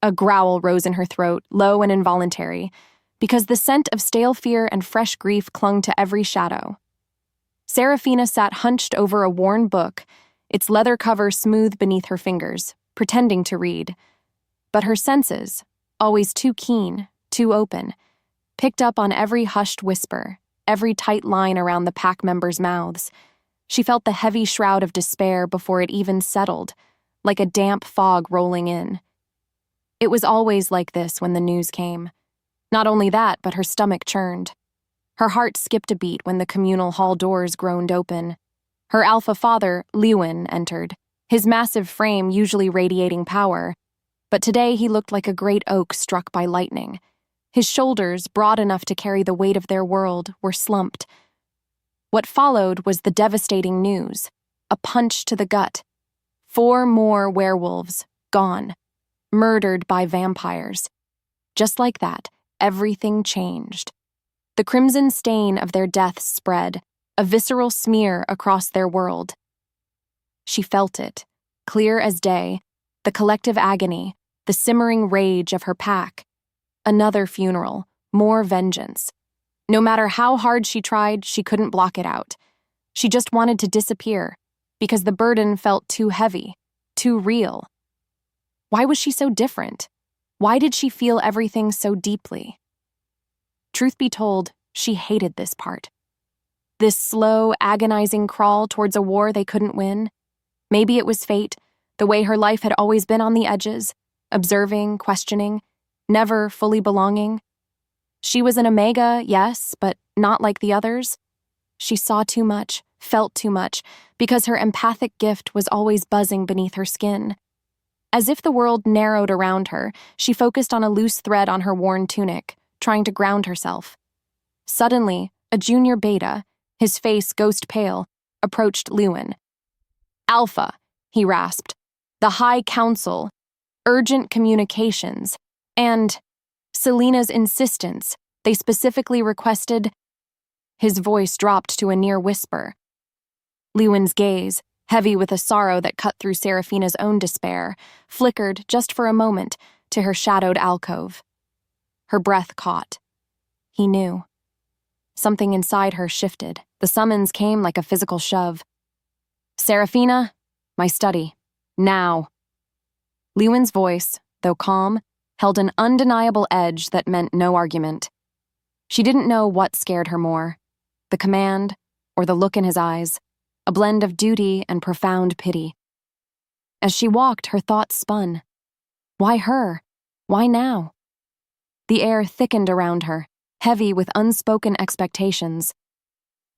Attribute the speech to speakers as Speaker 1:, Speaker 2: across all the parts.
Speaker 1: A growl rose in her throat, low and involuntary, because the scent of stale fear and fresh grief clung to every shadow. Saraphina sat hunched over a worn book, its leather cover smooth beneath her fingers, pretending to read. But her senses, always too keen, too open, picked up on every hushed whisper, every tight line around the pack members' mouths. She felt the heavy shroud of despair before it even settled, like a damp fog rolling in. It was always like this when the news came. Not only that, but her stomach churned. Her heart skipped a beat when the communal hall doors groaned open. Her alpha father, Lewan, entered, his massive frame usually radiating power, but today he looked like a great oak struck by lightning. His shoulders, broad enough to carry the weight of their world, were slumped. What followed was the devastating news, a punch to the gut. 4 more werewolves, gone, murdered by vampires. Just like that, everything changed. The crimson stain of their deaths spread, a visceral smear across their world. She felt it, clear as day, the collective agony, the simmering rage of her pack. Another funeral, more vengeance. No matter how hard she tried, she couldn't block it out. She just wanted to disappear, because the burden felt too heavy, too real. Why was she so different? Why did she feel everything so deeply? Truth be told, she hated this part. This slow, agonizing crawl towards a war they couldn't win. Maybe it was fate, the way her life had always been on the edges, observing, questioning, never fully belonging. She was an Omega, yes, but not like the others. She saw too much, felt too much, because her empathic gift was always buzzing beneath her skin. As if the world narrowed around her, she focused on a loose thread on her worn tunic, trying to ground herself. Suddenly, a junior beta, his face ghost pale, approached Lewan. "Alpha," he rasped. "The High Council, urgent communications, and Selena's insistence. They specifically requested—" His voice dropped to a near whisper. Lewan's gaze, heavy with a sorrow that cut through Saraphina's own despair, flickered just for a moment to her shadowed alcove. Her breath caught. He knew. Something inside her shifted. The summons came like a physical shove. "Saraphina, my study. Now." Lewan's voice, though calm, held an undeniable edge that meant no argument. She didn't know what scared her more, the command or the look in his eyes, a blend of duty and profound pity. As she walked, her thoughts spun. Why her? Why now? The air thickened around her, heavy with unspoken expectations.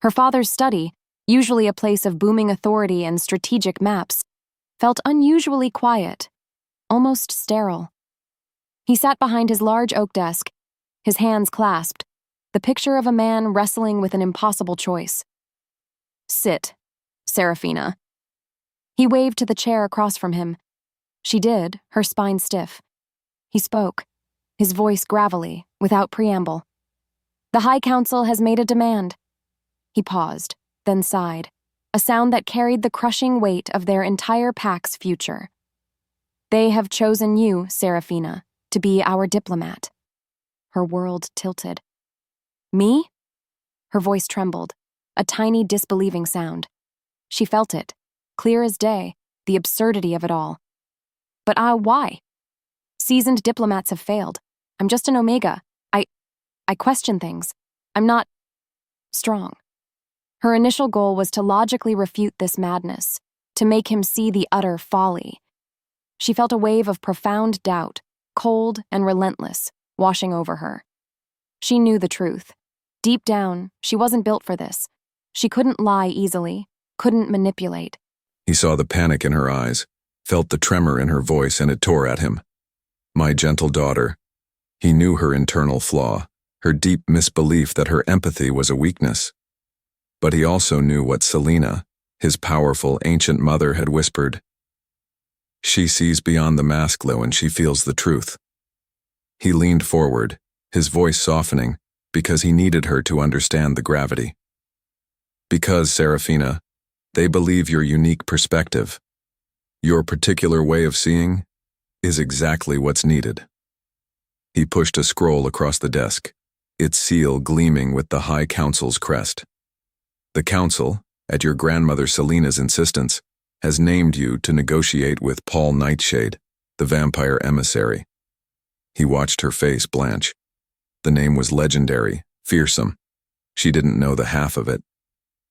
Speaker 1: Her father's study, usually a place of booming authority and strategic maps, felt unusually quiet, almost sterile. He sat behind his large oak desk, his hands clasped, the picture of a man wrestling with an impossible choice. "Sit, Saraphina." He waved to the chair across from him. She did, her spine stiff. He spoke, his voice gravelly, without preamble. "The High Council has made a demand." He paused, then sighed, a sound that carried the crushing weight of their entire pack's future. "They have chosen you, Saraphina, to be our diplomat." Her world tilted. "Me?" Her voice trembled, a tiny disbelieving sound. She felt it, clear as day, the absurdity of it all. "But why? Seasoned diplomats have failed. I'm just an Omega. I question things. I'm not strong." Her initial goal was to logically refute this madness, to make him see the utter folly. She felt a wave of profound doubt, cold and relentless, washing over her. She knew the truth. Deep down, she wasn't built for this. She couldn't lie easily, couldn't manipulate.
Speaker 2: He saw the panic in her eyes, felt the tremor in her voice, and it tore at him. My gentle daughter. He knew her internal flaw, her deep misbelief that her empathy was a weakness. But he also knew what Selena, his powerful, ancient mother, had whispered. She sees beyond the mask, Lewan, she feels the truth. He leaned forward, his voice softening, because he needed her to understand the gravity. Because, Saraphina, they believe your unique perspective, your particular way of seeing, is exactly what's needed. He pushed a scroll across the desk, its seal gleaming with the High Council's crest. The Council, at your grandmother Selina's insistence, has named you to negotiate with Paul Nightshade, the vampire emissary. He watched her face blanch. The name was legendary, fearsome. She didn't know the half of it.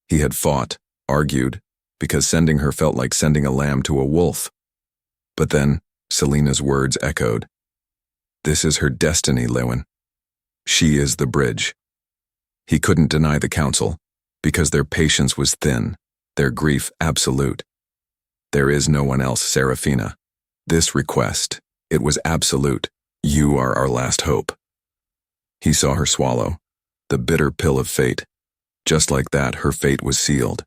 Speaker 2: He had fought, argued, because sending her felt like sending a lamb to a wolf. But then, Selina's words echoed. This is her destiny, Lewan. She is the bridge. He couldn't deny the council, because their patience was thin, their grief absolute. There is no one else, Saraphina. This request, it was absolute. You are our last hope. He saw her swallow, the bitter pill of fate. Just like that, her fate was sealed.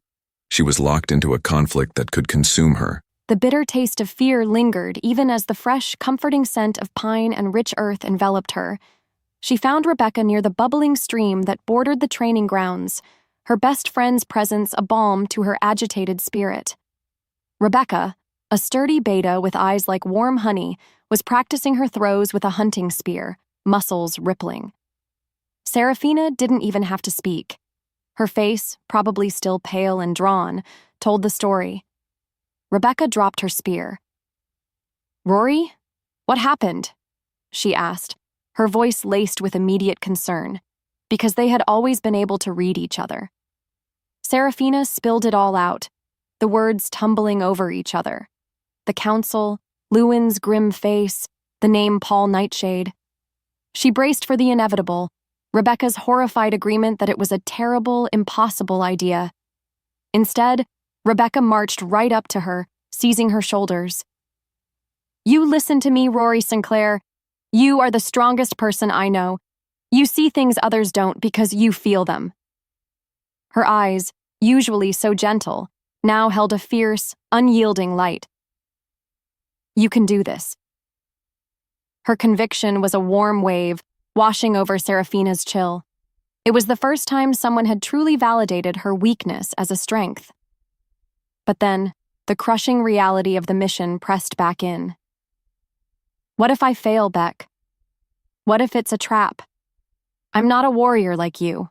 Speaker 2: She was locked into a conflict that could consume her.
Speaker 1: The bitter taste of fear lingered even as the fresh, comforting scent of pine and rich earth enveloped her. She found Rebecca near the bubbling stream that bordered the training grounds, her best friend's presence a balm to her agitated spirit. Rebecca, a sturdy beta with eyes like warm honey, was practicing her throws with a hunting spear, muscles rippling. Saraphina didn't even have to speak. Her face, probably still pale and drawn, told the story. Rebecca dropped her spear. "Rory, what happened?" she asked, her voice laced with immediate concern, because they had always been able to read each other. Saraphina spilled it all out, the words tumbling over each other. The council, Lewan's grim face, the name Paul Nightshade. She braced for the inevitable, Rebecca's horrified agreement that it was a terrible, impossible idea. Instead, Rebecca marched right up to her, seizing her shoulders. "You listen to me, Rory Sinclair. You are the strongest person I know. You see things others don't because you feel them." Her eyes, usually so gentle, now held a fierce, unyielding light. "You can do this." Her conviction was a warm wave, washing over Saraphina's chill. It was the first time someone had truly validated her weakness as a strength. But then, the crushing reality of the mission pressed back in. What if I fail, Beck? What if it's a trap? I'm not a warrior like you.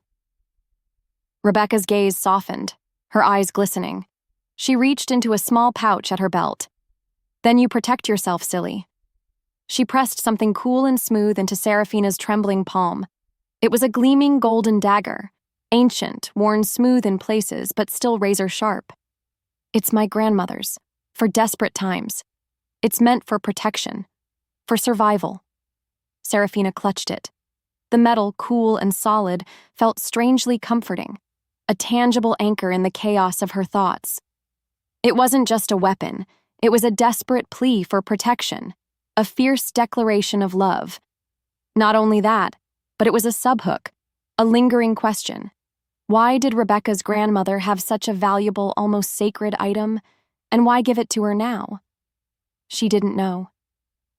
Speaker 1: Rebecca's gaze softened, her eyes glistening. She reached into a small pouch at her belt. "Then you protect yourself, silly." She pressed something cool and smooth into Saraphina's trembling palm. It was a gleaming golden dagger, ancient, worn smooth in places, but still razor-sharp. "It's my grandmother's, for desperate times. It's meant for protection, for survival." Saraphina clutched it. The metal, cool and solid, felt strangely comforting, a tangible anchor in the chaos of her thoughts. It wasn't just a weapon, it was a desperate plea for protection, a fierce declaration of love. Not only that, but it was a subhook, a lingering question. Why did Rebecca's grandmother have such a valuable, almost sacred item, and why give it to her now? She didn't know.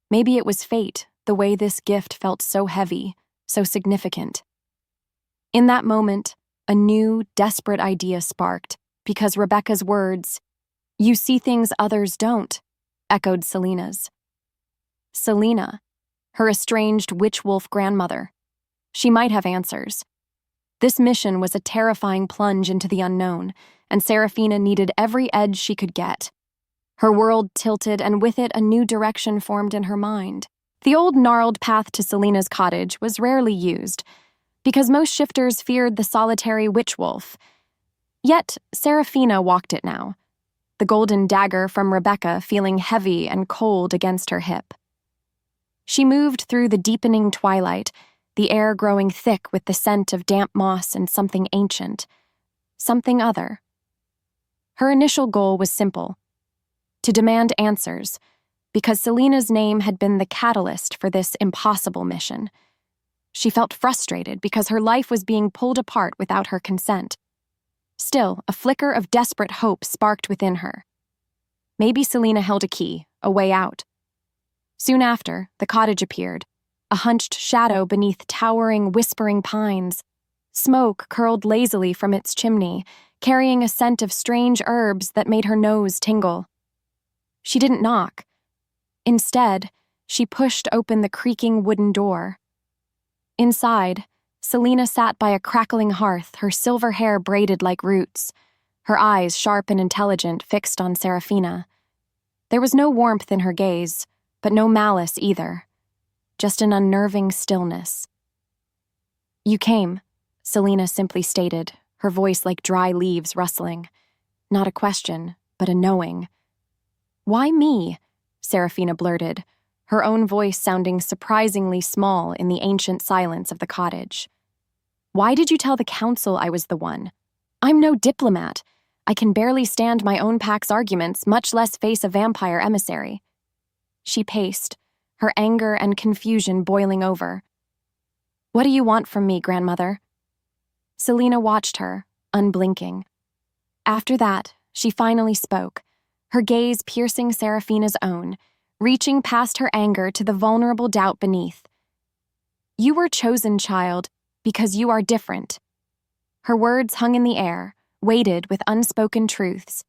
Speaker 1: Maybe it was fate, the way this gift felt so heavy, so significant. In that moment, a new, desperate idea sparked, because Rebecca's words, "You see things others don't," echoed Selina's. Selina, her estranged witch-wolf grandmother. She might have answers. This mission was a terrifying plunge into the unknown, and Saraphina needed every edge she could get. Her world tilted, and with it a new direction formed in her mind. The old gnarled path to Selina's cottage was rarely used, because most shifters feared the solitary witch-wolf. Yet Saraphina walked it now, the golden dagger from Rebecca feeling heavy and cold against her hip. She moved through the deepening twilight, the air growing thick with the scent of damp moss and something ancient, something other. Her initial goal was simple: to demand answers, because Selina's name had been the catalyst for this impossible mission. She felt frustrated because her life was being pulled apart without her consent. Still, a flicker of desperate hope sparked within her. Maybe Selina held a key, a way out. Soon after, the cottage appeared, a hunched shadow beneath towering, whispering pines. Smoke curled lazily from its chimney, carrying a scent of strange herbs that made her nose tingle. She didn't knock. Instead, She pushed open the creaking wooden door. Inside, Selena sat by a crackling hearth, her silver hair braided like roots, her eyes sharp and intelligent fixed on Saraphina. There was no warmth in her gaze, but no malice either. Just an unnerving stillness. "You came," Selena simply stated, her voice like dry leaves rustling. Not a question, but a knowing. "Why me?" Saraphina blurted, her own voice sounding surprisingly small in the ancient silence of the cottage. "Why did you tell the council I was the one? I'm no diplomat. I can barely stand my own pack's arguments, much less face a vampire emissary." She paced, her anger and confusion boiling over. "What do you want from me, grandmother?" Selena watched her, unblinking. After that, she finally spoke, her gaze piercing Saraphina's own, reaching past her anger to the vulnerable doubt beneath. "You were chosen, child, because you are different." Her words hung in the air, weighted with unspoken truths.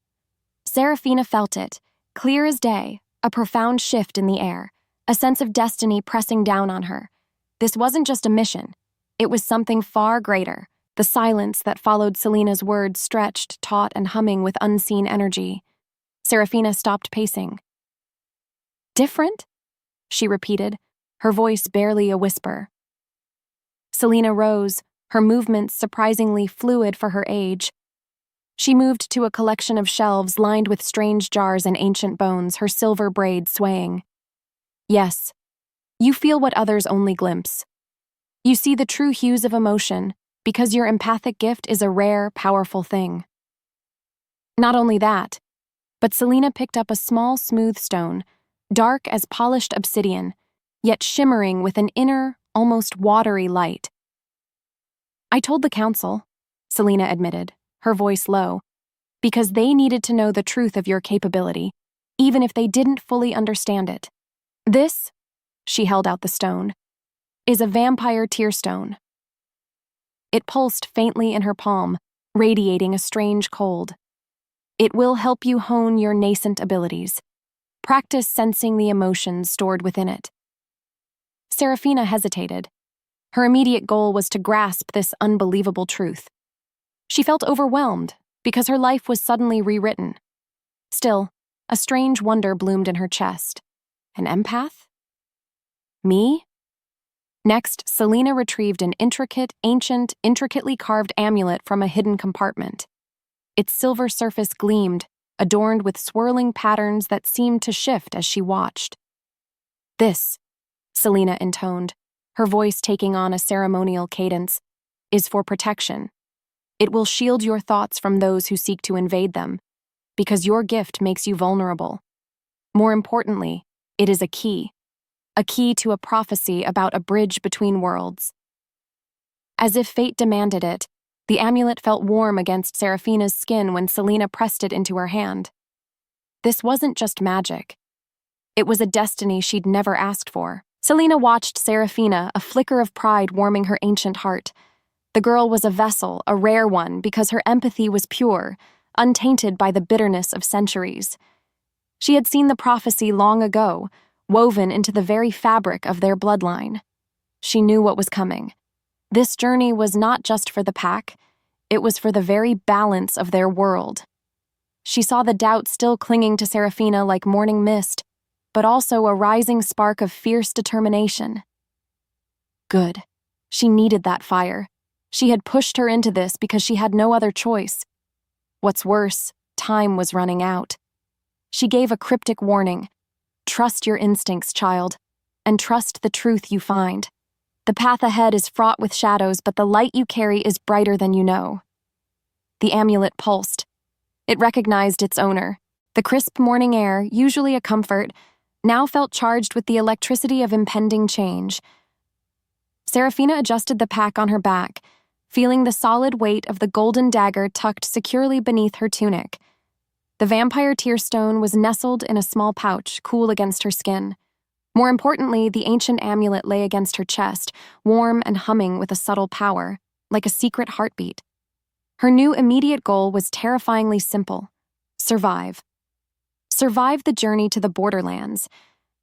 Speaker 1: Saraphina felt it, clear as day, a profound shift in the air, a sense of destiny pressing down on her. This wasn't just a mission. It was something far greater. The silence that followed Selena's words stretched, taut, and humming with unseen energy. Saraphina stopped pacing. "Different?" she repeated, her voice barely a whisper. Selena rose, her movements surprisingly fluid for her age. She moved to a collection of shelves lined with strange jars and ancient bones, her silver braid swaying. "Yes, you feel what others only glimpse. You see the true hues of emotion, because your empathic gift is a rare, powerful thing." Not only that, but Selena picked up a small, smooth stone, dark as polished obsidian, yet shimmering with an inner, almost watery light. "I told the council," Selena admitted, her voice low, "because they needed to know the truth of your capability, even if they didn't fully understand it. This," she held out the stone, "is a vampire tearstone." It pulsed faintly in her palm, radiating a strange cold. "It will help you hone your nascent abilities. Practice sensing the emotions stored within it." Saraphina hesitated. Her immediate goal was to grasp this unbelievable truth. She felt overwhelmed because her life was suddenly rewritten. Still, a strange wonder bloomed in her chest. An empath? Me? Next, Selena retrieved an intricately carved amulet from a hidden compartment. Its silver surface gleamed, adorned with swirling patterns that seemed to shift as she watched. "This," Selena intoned, her voice taking on a ceremonial cadence, "is for protection. It will shield your thoughts from those who seek to invade them, because your gift makes you vulnerable. More importantly, it is a key to a prophecy about a bridge between worlds." As if fate demanded it, the amulet felt warm against Saraphina's skin when Selena pressed it into her hand. This wasn't just magic. It was a destiny she'd never asked for. Selena watched Saraphina, a flicker of pride warming her ancient heart. The girl was a vessel, a rare one, because her empathy was pure, untainted by the bitterness of centuries. She had seen the prophecy long ago, woven into the very fabric of their bloodline. She knew what was coming. This journey was not just for the pack, it was for the very balance of their world. She saw the doubt still clinging to Saraphina like morning mist, but also a rising spark of fierce determination. Good. She needed that fire. She had pushed her into this because she had no other choice. What's worse, time was running out. She gave a cryptic warning. "Trust your instincts, child, and trust the truth you find. The path ahead is fraught with shadows, but the light you carry is brighter than you know." The amulet pulsed. It recognized its owner. The crisp morning air, usually a comfort, now felt charged with the electricity of impending change. Saraphina adjusted the pack on her back, feeling the solid weight of the golden dagger tucked securely beneath her tunic. The vampire tearstone was nestled in a small pouch, cool against her skin. More importantly, the ancient amulet lay against her chest, warm and humming with a subtle power, like a secret heartbeat. Her new immediate goal was terrifyingly simple: survive. Survive the journey to the borderlands,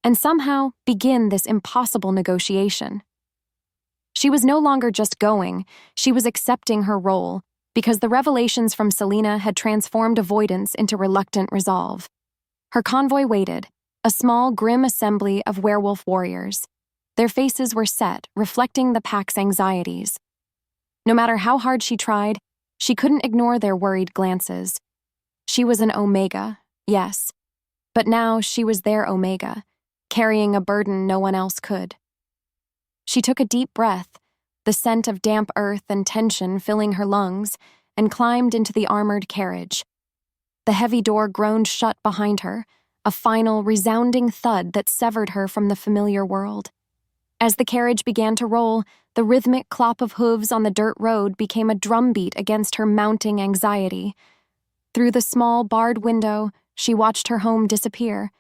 Speaker 1: and somehow begin this impossible negotiation. She was no longer just going, she was accepting her role, because the revelations from Selena had transformed avoidance into reluctant resolve. Her convoy waited, a small, grim assembly of werewolf warriors. Their faces were set, reflecting the pack's anxieties. No matter how hard she tried, she couldn't ignore their worried glances. She was an Omega, yes, but now she was their Omega, carrying a burden no one else could. She took a deep breath, the scent of damp earth and tension filling her lungs, and climbed into the armored carriage. The heavy door groaned shut behind her, a final, resounding thud that severed her from the familiar world. As the carriage began to roll, the rhythmic clop of hooves on the dirt road became a drumbeat against her mounting anxiety. Through the small, barred window, she watched her home disappear.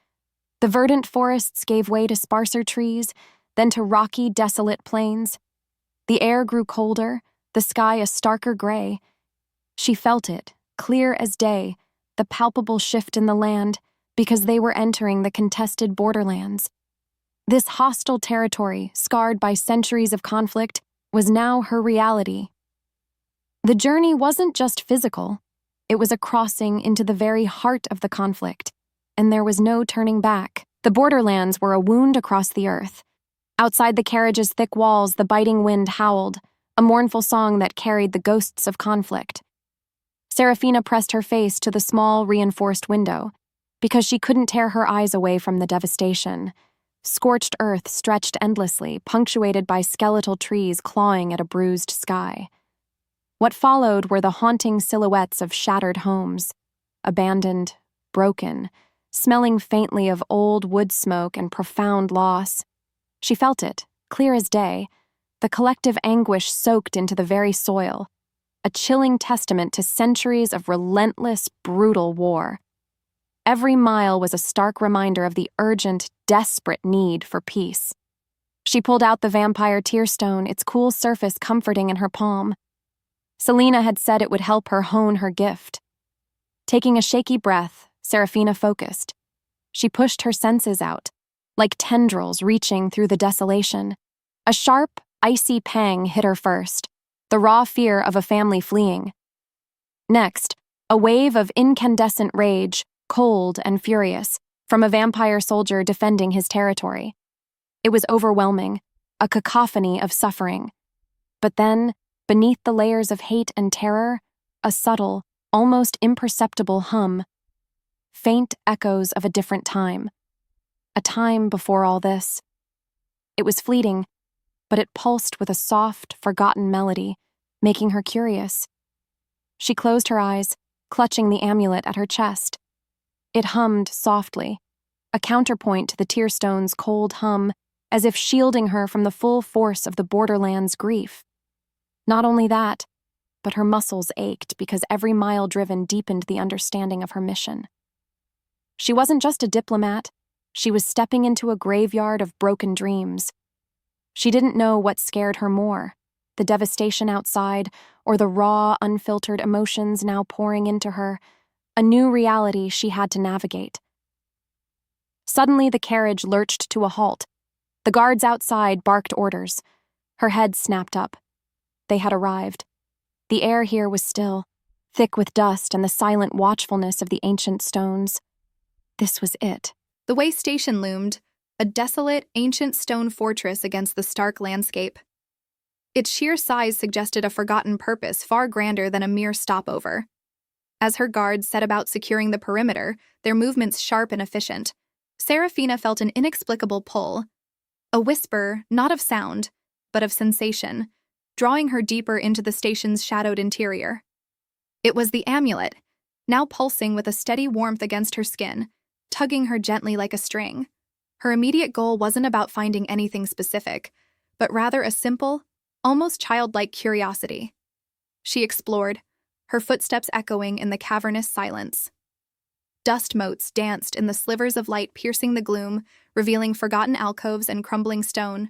Speaker 1: The verdant forests gave way to sparser trees, then to rocky, desolate plains. The air grew colder, the sky a starker gray. She felt it, clear as day, the palpable shift in the land, because they were entering the contested borderlands. This hostile territory, scarred by centuries of conflict, was now her reality. The journey wasn't just physical. It was a crossing into the very heart of the conflict, and there was no turning back. The borderlands were a wound across the earth. Outside the carriage's thick walls, the biting wind howled, a mournful song that carried the ghosts of conflict. Saraphina pressed her face to the small, reinforced window, because she couldn't tear her eyes away from the devastation. Scorched earth stretched endlessly, punctuated by skeletal trees clawing at a bruised sky. What followed were the haunting silhouettes of shattered homes, abandoned, broken, smelling faintly of old wood smoke and profound loss. She felt it, clear as day, the collective anguish soaked into the very soil, a chilling testament to centuries of relentless, brutal war. Every mile was a stark reminder of the urgent, desperate need for peace. She pulled out the vampire tearstone, its cool surface comforting in her palm. Selena had said it would help her hone her gift. Taking a shaky breath, Saraphina focused. She pushed her senses out, like tendrils reaching through the desolation. A sharp, icy pang hit her first, the raw fear of a family fleeing. Next, a wave of incandescent rage, cold and furious, from a vampire soldier defending his territory. It was overwhelming, a cacophony of suffering. But then, beneath the layers of hate and terror, a subtle, almost imperceptible hum. Faint echoes of a different time. A time before all this. It was fleeting, but it pulsed with a soft, forgotten melody, making her curious. She closed her eyes, clutching the amulet at her chest. It hummed softly, a counterpoint to the tearstone's cold hum, as if shielding her from the full force of the borderland's grief. Not only that, but her muscles ached because every mile driven deepened the understanding of her mission. She wasn't just a diplomat. She was stepping into a graveyard of broken dreams. She didn't know what scared her more, the devastation outside or the raw, unfiltered emotions now pouring into her, a new reality she had to navigate. Suddenly, the carriage lurched to a halt. The guards outside barked orders. Her head snapped up. They had arrived. The air here was still, thick with dust and the silent watchfulness of the ancient stones. This was it.
Speaker 3: The way station loomed, a desolate, ancient stone fortress against the stark landscape. Its sheer size suggested a forgotten purpose far grander than a mere stopover. As her guards set about securing the perimeter, their movements sharp and efficient, Saraphina felt an inexplicable pull, a whisper not of sound, but of sensation, drawing her deeper into the station's shadowed interior. It was the amulet, now pulsing with a steady warmth against her skin, tugging her gently like a string. Her immediate goal wasn't about finding anything specific, but rather a simple, almost childlike curiosity. She explored, her footsteps echoing in the cavernous silence. Dust motes danced in the slivers of light piercing the gloom, revealing forgotten alcoves and crumbling stone.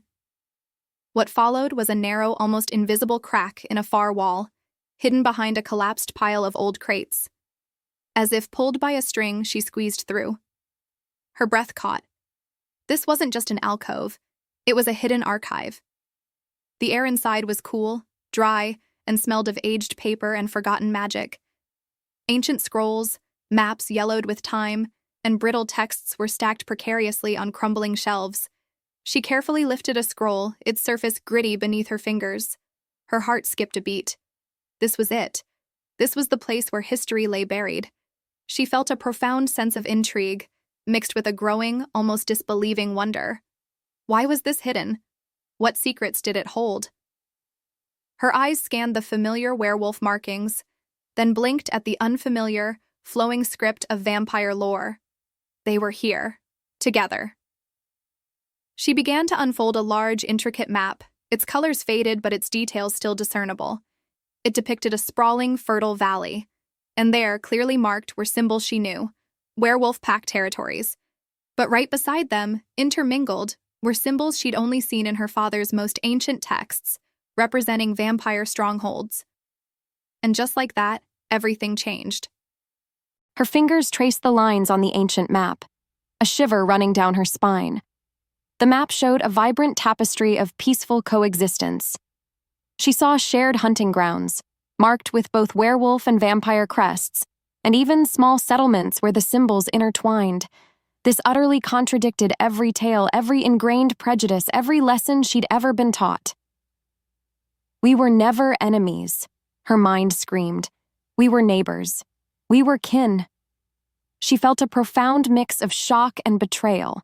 Speaker 3: What followed was a narrow, almost invisible crack in a far wall, hidden behind a collapsed pile of old crates. As if pulled by a string, she squeezed through. Her breath caught. This wasn't just an alcove, it was a hidden archive. The air inside was cool, dry, and smelled of aged paper and forgotten magic. Ancient scrolls, maps yellowed with time, and brittle texts were stacked precariously on crumbling shelves. She carefully lifted a scroll, its surface gritty beneath her fingers. Her heart skipped a beat. This was it. This was the place where history lay buried. She felt a profound sense of intrigue, mixed with a growing, almost disbelieving wonder. Why was this hidden? What secrets did it hold? Her eyes scanned the familiar werewolf markings, then blinked at the unfamiliar, flowing script of vampire lore. They were here, together. She began to unfold a large, intricate map, its colors faded but its details still discernible. It depicted a sprawling, fertile valley, and there, clearly marked, were symbols she knew, werewolf pack territories. But right beside them, intermingled, were symbols she'd only seen in her father's most ancient texts, representing vampire strongholds. And just like that, everything changed.
Speaker 1: Her fingers traced the lines on the ancient map, a shiver running down her spine. The map showed a vibrant tapestry of peaceful coexistence. She saw shared hunting grounds, marked with both werewolf and vampire crests, and even small settlements where the symbols intertwined. This utterly contradicted every tale, every ingrained prejudice, every lesson she'd ever been taught. We were never enemies, her mind screamed. We were neighbors. We were kin. She felt a profound mix of shock and betrayal,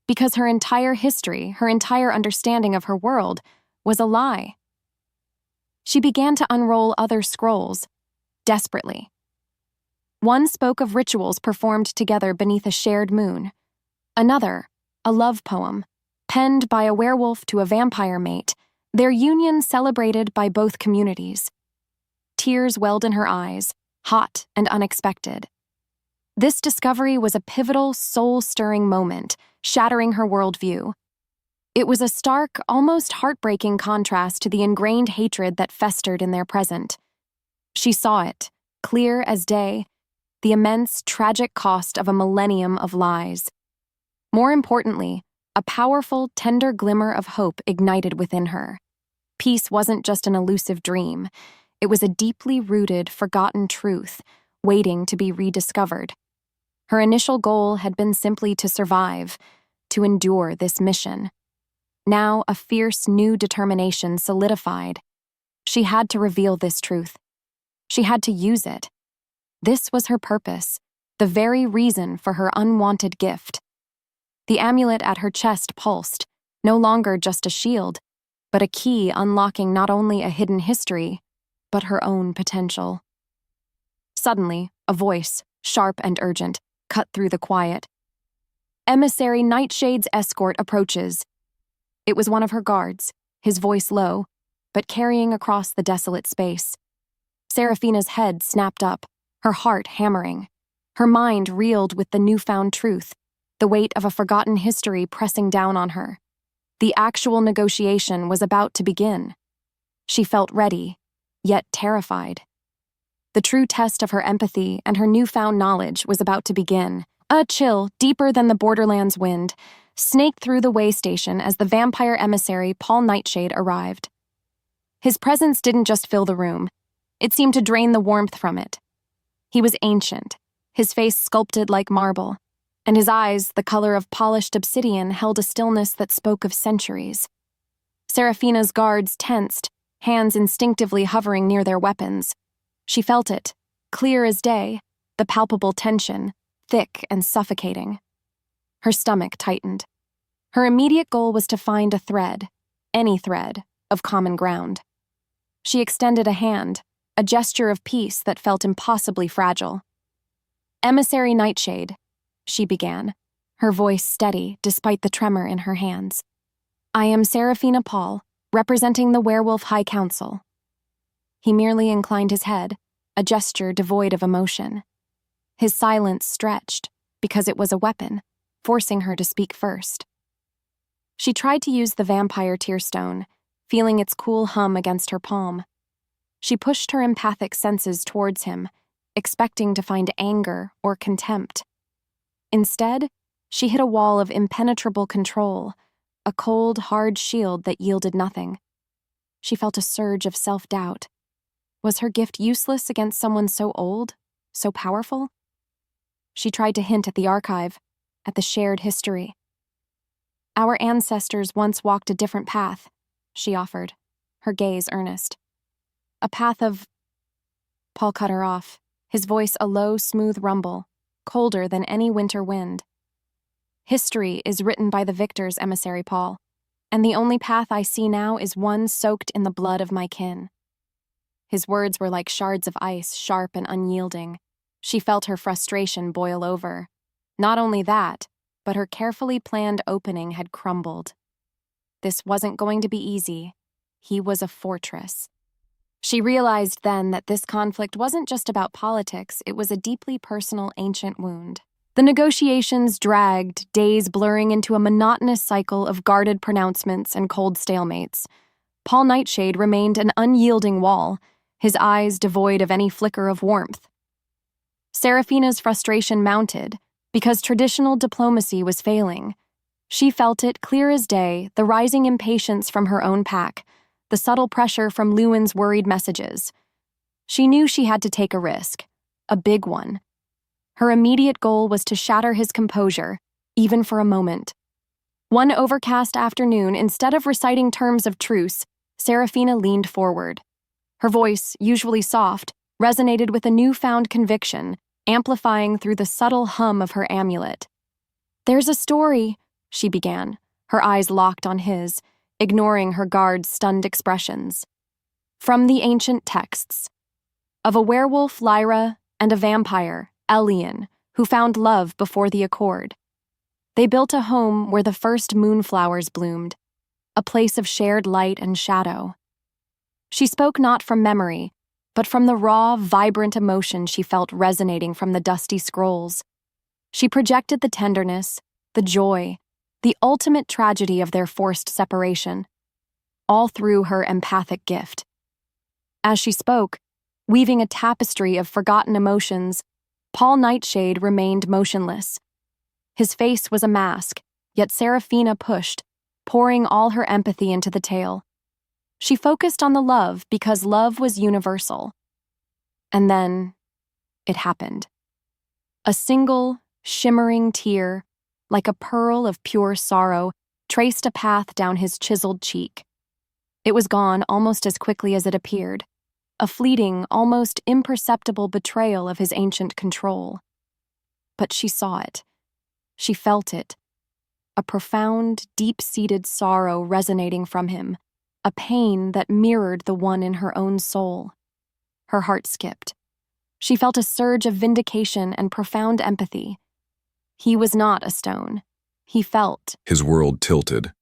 Speaker 1: because her entire history, her entire understanding of her world, was a lie. She began to unroll other scrolls, desperately. One spoke of rituals performed together beneath a shared moon. Another, a love poem, penned by a werewolf to a vampire mate, their union celebrated by both communities. Tears welled in her eyes, hot and unexpected. This discovery was a pivotal, soul-stirring moment, shattering her worldview. It was a stark, almost heartbreaking contrast to the ingrained hatred that festered in their present. She saw it, clear as day, the immense, tragic cost of a millennium of lies. More importantly, a powerful, tender glimmer of hope ignited within her. Peace wasn't just an elusive dream. It was a deeply rooted, forgotten truth, waiting to be rediscovered. Her initial goal had been simply to survive, to endure this mission. Now a fierce new determination solidified. She had to reveal this truth. She had to use it. This was her purpose, the very reason for her unwanted gift. The amulet at her chest pulsed, no longer just a shield, but a key unlocking not only a hidden history, but her own potential. Suddenly, a voice, sharp and urgent, cut through the quiet. "Emissary Nightshade's escort approaches." It was one of her guards, his voice low, but carrying across the desolate space. Saraphina's head snapped up, her heart hammering. Her mind reeled with the newfound truth, the weight of a forgotten history pressing down on her. The actual negotiation was about to begin. She felt ready, yet terrified. The true test of her empathy and her newfound knowledge was about to begin. A chill, deeper than the borderlands wind, snaked through the way station as the vampire emissary Paul Nightshade arrived. His presence didn't just fill the room. It seemed to drain the warmth from it. He was ancient, his face sculpted like marble, and his eyes, the color of polished obsidian, held a stillness that spoke of centuries. Saraphina's guards tensed, hands instinctively hovering near their weapons. She felt it, clear as day, the palpable tension, thick and suffocating. Her stomach tightened. Her immediate goal was to find a thread, any thread, of common ground. She extended a hand, a gesture of peace that felt impossibly fragile. "Emissary Nightshade," she began, her voice steady despite the tremor in her hands. "I am Saraphina Paul, representing the Werewolf High Council." He merely inclined his head, a gesture devoid of emotion. His silence stretched, because it was a weapon, forcing her to speak first. She tried to use the vampire tearstone, feeling its cool hum against her palm. She pushed her empathic senses towards him, expecting to find anger or contempt. Instead, She hit a wall of impenetrable control, a cold, hard shield that yielded nothing. She felt a surge of self-doubt. Was her gift useless against someone so old, so powerful? She tried to hint at the archive, at the shared history. Our ancestors once walked a different path, she offered, her gaze earnest. A path of... Paul cut her off, his voice a low, smooth rumble, colder than any winter wind. History is written by the victor's emissary, Paul, and the only path I see now is one soaked in the blood of my kin. His words were like shards of ice, sharp and unyielding. She felt her frustration boil over. Not only that, but her carefully planned opening had crumbled. This wasn't going to be easy. He was a fortress. She realized then that this conflict wasn't just about politics, it was a deeply personal, ancient wound. The negotiations dragged, days blurring into a monotonous cycle of guarded pronouncements and cold stalemates. Paul Nightshade remained an unyielding wall, his eyes devoid of any flicker of warmth. Saraphina's frustration mounted, because traditional diplomacy was failing. She felt it clear as day, the rising impatience from her own pack, the subtle pressure from Lewan's worried messages. She knew she had to take a risk, a big one. Her immediate goal was to shatter his composure, even for a moment. One overcast afternoon, instead of reciting terms of truce, Saraphina leaned forward. Her voice, usually soft, resonated with a newfound conviction, amplifying through the subtle hum of her amulet. "There's a story," she began, her eyes locked on his, ignoring her guard's stunned expressions. "From the ancient texts. Of a werewolf, Lyra, and a vampire, Lewan, who found love before the accord. They built a home where the first moonflowers bloomed, a place of shared light and shadow." She spoke not from memory, but from the raw, vibrant emotion she felt resonating from the dusty scrolls. She projected the tenderness, the joy, the ultimate tragedy of their forced separation, all through her empathic gift. As she spoke, weaving a tapestry of forgotten emotions, Paul Nightshade remained motionless. His face was a mask, yet Saraphina pushed, pouring all her empathy into the tale. She focused on the love because love was universal. And then, it happened. A single, shimmering tear, like a pearl of pure sorrow, traced a path down his chiseled cheek. It was gone almost as quickly as it appeared, a fleeting, almost imperceptible betrayal of his ancient control. But she saw it. She felt it. A profound, deep-seated sorrow resonating from him, a pain that mirrored the one in her own soul. Her heart skipped. She felt a surge of vindication and profound empathy. He was not a stone. He felt.
Speaker 2: His world tilted.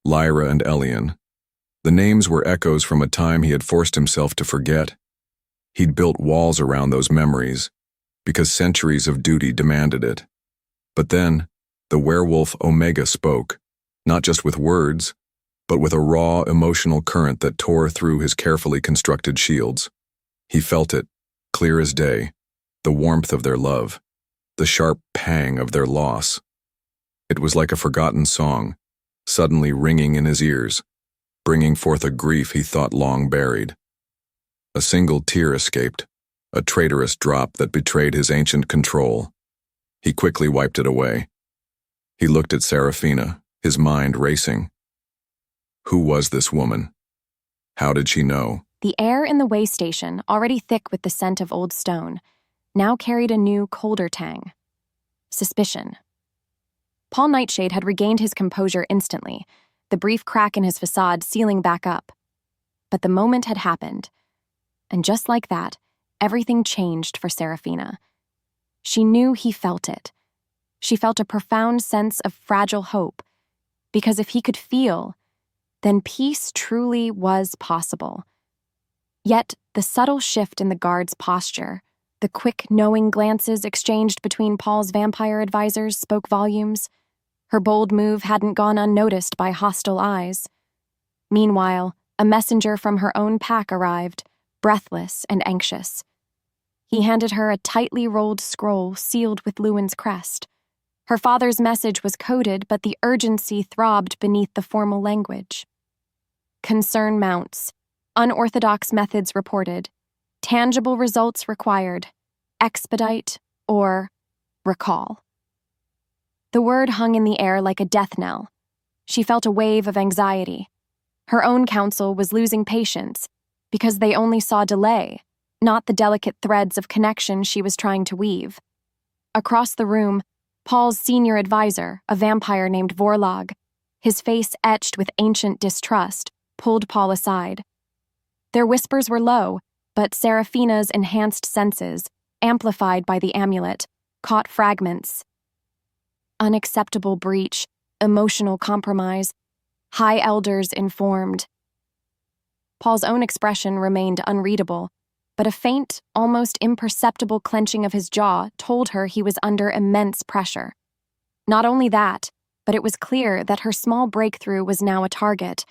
Speaker 2: Lyra and Lewan. The names were echoes from a time he had forced himself to forget. He'd built walls around those memories, because centuries of duty demanded it. But then, the werewolf Omega spoke, not just with words, but with a raw, emotional current that tore through his carefully constructed shields. He felt it, clear as day, the warmth of their love, the sharp pang of their loss. It was like a forgotten song, suddenly ringing in his ears, bringing forth a grief he thought long buried. A single tear escaped, a traitorous drop that betrayed his ancient control. He quickly wiped it away. He looked at Saraphina, his mind racing. Who was this woman? How did she know?
Speaker 1: The air in the way station, already thick with the scent of old stone, now carried a new, colder tang. Suspicion. Paul Nightshade had regained his composure instantly, the brief crack in his facade sealing back up. But the moment had happened, and just like that, everything changed for Saraphina. She knew he felt it. She felt a profound sense of fragile hope, because if he could feel, then peace truly was possible. Yet the subtle shift in the guard's posture, the quick, knowing glances exchanged between Paul's vampire advisors spoke volumes. Her bold move hadn't gone unnoticed by hostile eyes. Meanwhile, a messenger from her own pack arrived, breathless and anxious. He handed her a tightly rolled scroll sealed with Lewan's crest. Her father's message was coded, but the urgency throbbed beneath the formal language. Concern mounts. Unorthodox methods reported. Tangible results required. Expedite or recall. The word hung in the air like a death knell. She felt a wave of anxiety. Her own counsel was losing patience because they only saw delay, not the delicate threads of connection she was trying to weave. Across the room, Paul's senior advisor, a vampire named Vorlog, his face etched with ancient distrust, pulled Paul aside. Their whispers were low, but Saraphina's enhanced senses, amplified by the amulet, caught fragments. Unacceptable breach, emotional compromise, high elders informed. Paul's own expression remained unreadable, but a faint, almost imperceptible clenching of his jaw told her he was under immense pressure. Not only that, but it was clear that her small breakthrough was now a target.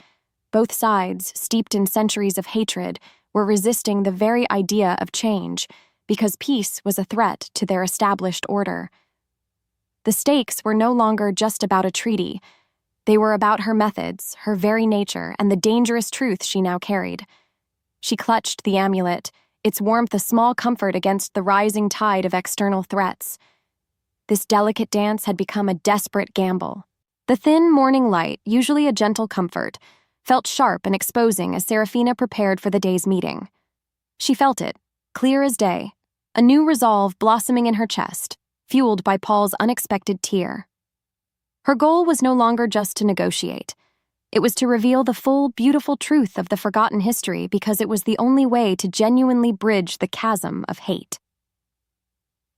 Speaker 1: Both sides, steeped in centuries of hatred, were resisting the very idea of change, because peace was a threat to their established order. The stakes were no longer just about a treaty. They were about her methods, her very nature, and the dangerous truth she now carried. She clutched the amulet, its warmth a small comfort against the rising tide of external threats. This delicate dance had become a desperate gamble. The thin morning light, usually a gentle comfort, felt sharp and exposing as Saraphina prepared for the day's meeting. She felt it, clear as day, a new resolve blossoming in her chest, fueled by Paul's unexpected tear. Her goal was no longer just to negotiate. It was to reveal the full, beautiful truth of the forgotten history because it was the only way to genuinely bridge the chasm of hate.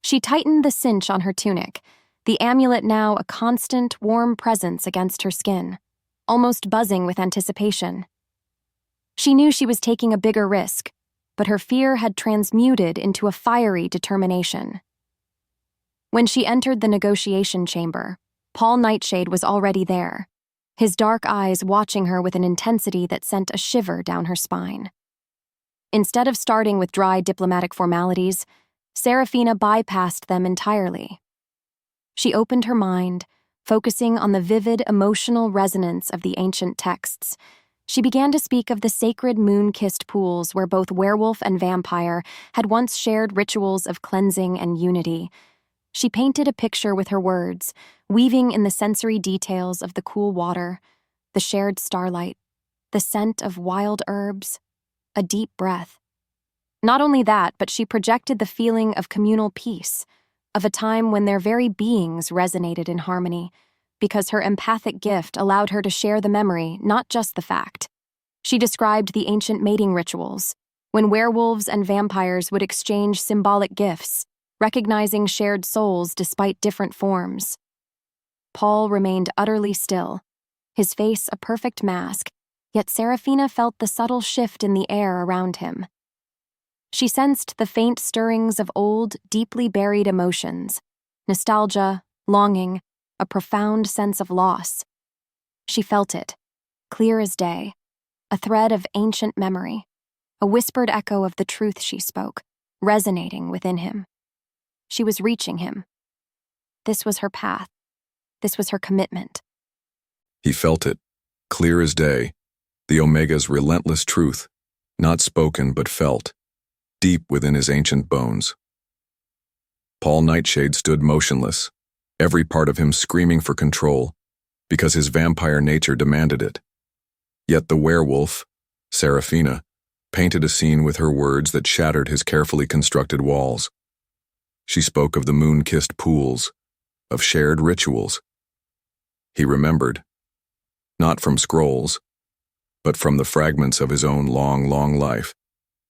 Speaker 1: She tightened the cinch on her tunic, the amulet now a constant, warm presence against her skin, almost buzzing with anticipation. She knew she was taking a bigger risk, but her fear had transmuted into a fiery determination. When she entered the negotiation chamber, Paul Nightshade was already there, his dark eyes watching her with an intensity that sent a shiver down her spine. Instead of starting with dry diplomatic formalities, Saraphina bypassed them entirely. She opened her mind, focusing on the vivid emotional resonance of the ancient texts. She began to speak of the sacred moon-kissed pools where both werewolf and vampire had once shared rituals of cleansing and unity. She painted a picture with her words, weaving in the sensory details of the cool water, the shared starlight, the scent of wild herbs, a deep breath. Not only that, but she projected the feeling of communal peace, of a time when their very beings resonated in harmony, because her empathic gift allowed her to share the memory, not just the fact. She described the ancient mating rituals, when werewolves and vampires would exchange symbolic gifts, recognizing shared souls despite different forms. Paul remained utterly still, his face a perfect mask, yet Saraphina felt the subtle shift in the air around him. She sensed the faint stirrings of old, deeply buried emotions, nostalgia, longing, a profound sense of loss. She felt it, clear as day, a thread of ancient memory, a whispered echo of the truth she spoke, resonating within him. She was reaching him. This was her path. This was her commitment.
Speaker 2: He felt it, clear as day, the Omega's relentless truth, not spoken but felt, deep within his ancient bones. Paul Nightshade stood motionless, every part of him screaming for control, because his vampire nature demanded it. Yet the werewolf, Saraphina, painted a scene with her words that shattered his carefully constructed walls. She spoke of the moon-kissed pools, of shared rituals. He remembered, not from scrolls, but from the fragments of his own long, long life,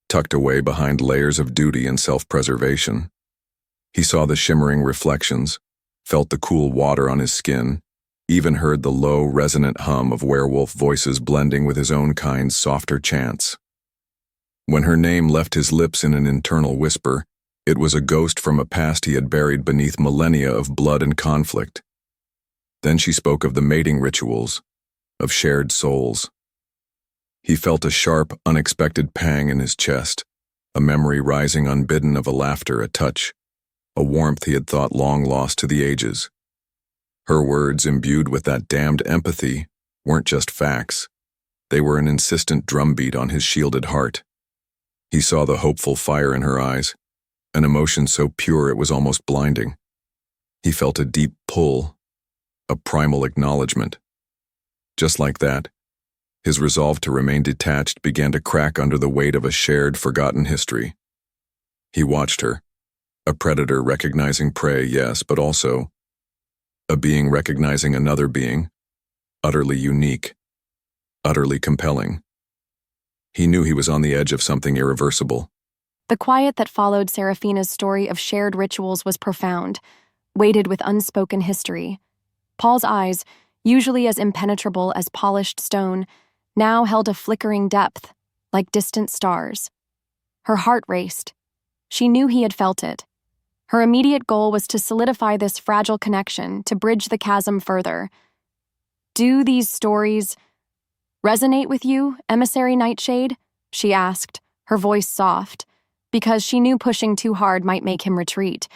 Speaker 2: tucked away behind layers of duty and self-preservation. He saw the shimmering reflections, felt the cool water on his skin, even heard the low, resonant hum of werewolf voices blending with his own kind's softer chants. When her name left his lips in an internal whisper, it was a ghost from a past he had buried beneath millennia of blood and conflict. Then she spoke of the mating rituals, of shared souls. He felt a sharp, unexpected pang in his chest, a memory rising unbidden of a laughter, a touch, a warmth he had thought long lost to the ages. Her words, imbued with that damned empathy, weren't just facts. They were an insistent drumbeat on his shielded heart. He saw the hopeful fire in her eyes, an emotion so pure it was almost blinding. He felt a deep pull, a primal acknowledgement. Just like that, his resolve to remain detached began to crack under the weight of a shared, forgotten history. He watched her, a predator recognizing prey, yes, but also a being recognizing another being, utterly unique, utterly compelling. He knew he was on the edge of something irreversible.
Speaker 1: The quiet that followed Saraphina's story of shared rituals was profound, weighted with unspoken history. Paul's eyes, usually as impenetrable as polished stone, now held a flickering depth, like distant stars. Her heart raced. She knew he had felt it. Her immediate goal was to solidify this fragile connection, to bridge the chasm further. "Do these stories resonate with you, emissary Nightshade?" she asked, her voice soft, because she knew pushing too hard might make him retreat.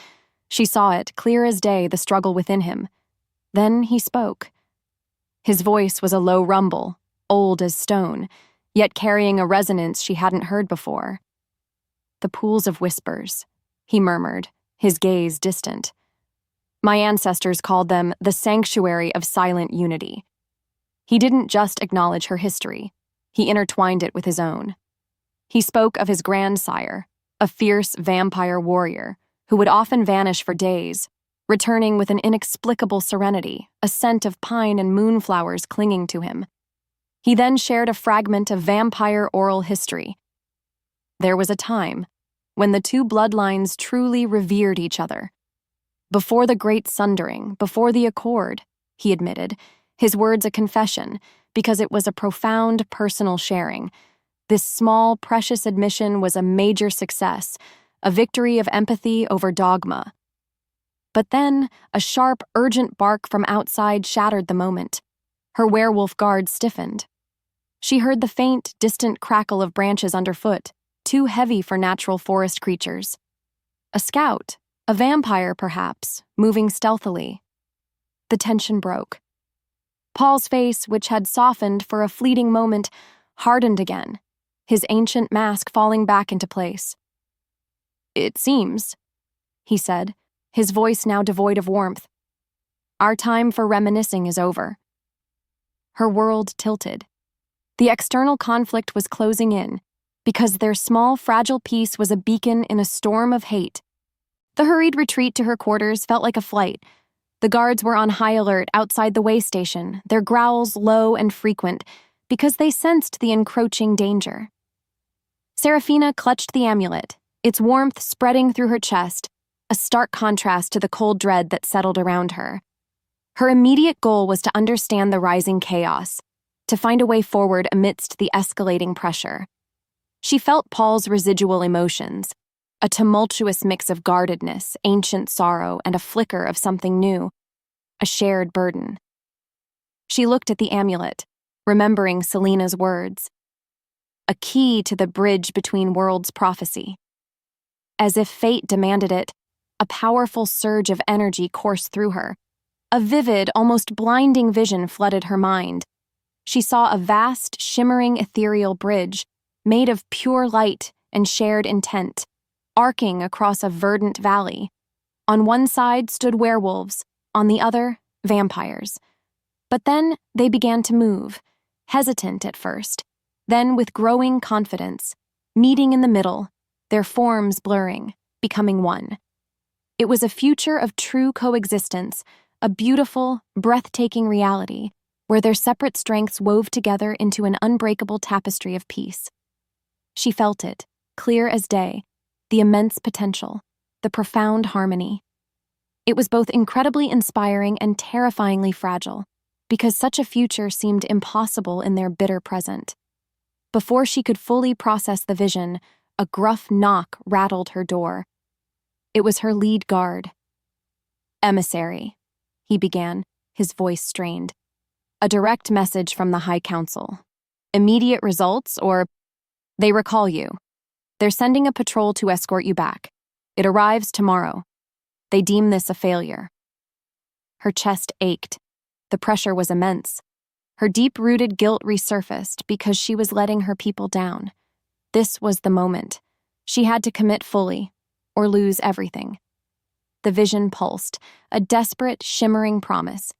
Speaker 1: She saw it, clear as day, the struggle within him. Then he spoke. His voice was a low rumble, old as stone, yet carrying a resonance she hadn't heard before. "The pools of whispers," he murmured, his gaze distant. "My ancestors called them the sanctuary of silent unity." He didn't just acknowledge her history, he intertwined it with his own. He spoke of his grandsire, a fierce vampire warrior, who would often vanish for days, returning with an inexplicable serenity, a scent of pine and moonflowers clinging to him. He then shared a fragment of vampire oral history. There was a time when the two bloodlines truly revered each other. Before the Great Sundering, before the Accord, he admitted, his words a confession, because it was a profound personal sharing. This small, precious admission was a major success, a victory of empathy over dogma. But then, a sharp, urgent bark from outside shattered the moment. Her werewolf guard stiffened. She heard the faint, distant crackle of branches underfoot, too heavy for natural forest creatures. A scout, a vampire perhaps, moving stealthily. The tension broke. Paul's face, which had softened for a fleeting moment, hardened again, his ancient mask falling back into place. "It seems," he said, his voice now devoid of warmth, "our time for reminiscing is over." Her world tilted. The external conflict was closing in, because their small, fragile peace was a beacon in a storm of hate. The hurried retreat to her quarters felt like a flight. The guards were on high alert outside the way station, their growls low and frequent, because they sensed the encroaching danger. Saraphina clutched the amulet, its warmth spreading through her chest, a stark contrast to the cold dread that settled around her. Her immediate goal was to understand the rising chaos, to find a way forward amidst the escalating pressure. She felt Paul's residual emotions, a tumultuous mix of guardedness, ancient sorrow, and a flicker of something new, a shared burden. She looked at the amulet, remembering Selena's words. A key to the bridge between worlds prophecy. As if fate demanded it, a powerful surge of energy coursed through her. A vivid, almost blinding vision flooded her mind. She saw a vast, shimmering ethereal bridge, made of pure light and shared intent, arcing across a verdant valley. On one side stood werewolves, on the other, vampires. But then they began to move, hesitant at first, then with growing confidence, meeting in the middle, their forms blurring, becoming one. It was a future of true coexistence, a beautiful, breathtaking reality, where their separate strengths wove together into an unbreakable tapestry of peace. She felt it, clear as day, the immense potential, the profound harmony. It was both incredibly inspiring and terrifyingly fragile, because such a future seemed impossible in their bitter present. Before she could fully process the vision, a gruff knock rattled her door. It was her lead guard. "Emissary," he began, his voice strained. "A direct message from the High Council. Immediate results, or they recall you. They're sending a patrol to escort you back. It arrives tomorrow. They deem this a failure." Her chest ached. The pressure was immense. Her deep-rooted guilt resurfaced because she was letting her people down. This was the moment. She had to commit fully, or lose everything. The vision pulsed, a desperate, shimmering promise.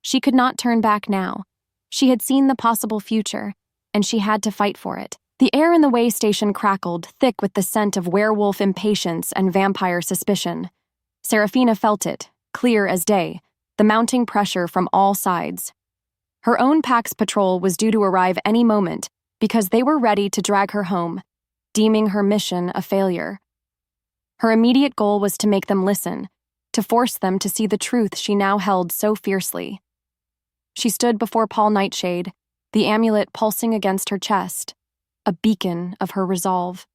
Speaker 1: She could not turn back now. She had seen the possible future, and she had to fight for it. The air in the way station crackled, thick with the scent of werewolf impatience and vampire suspicion. Saraphina felt it, clear as day, the mounting pressure from all sides. Her own pack's patrol was due to arrive any moment because they were ready to drag her home, deeming her mission a failure. Her immediate goal was to make them listen, to force them to see the truth she now held so fiercely. She stood before Paul Nightshade, the amulet pulsing against her chest, a beacon of her resolve.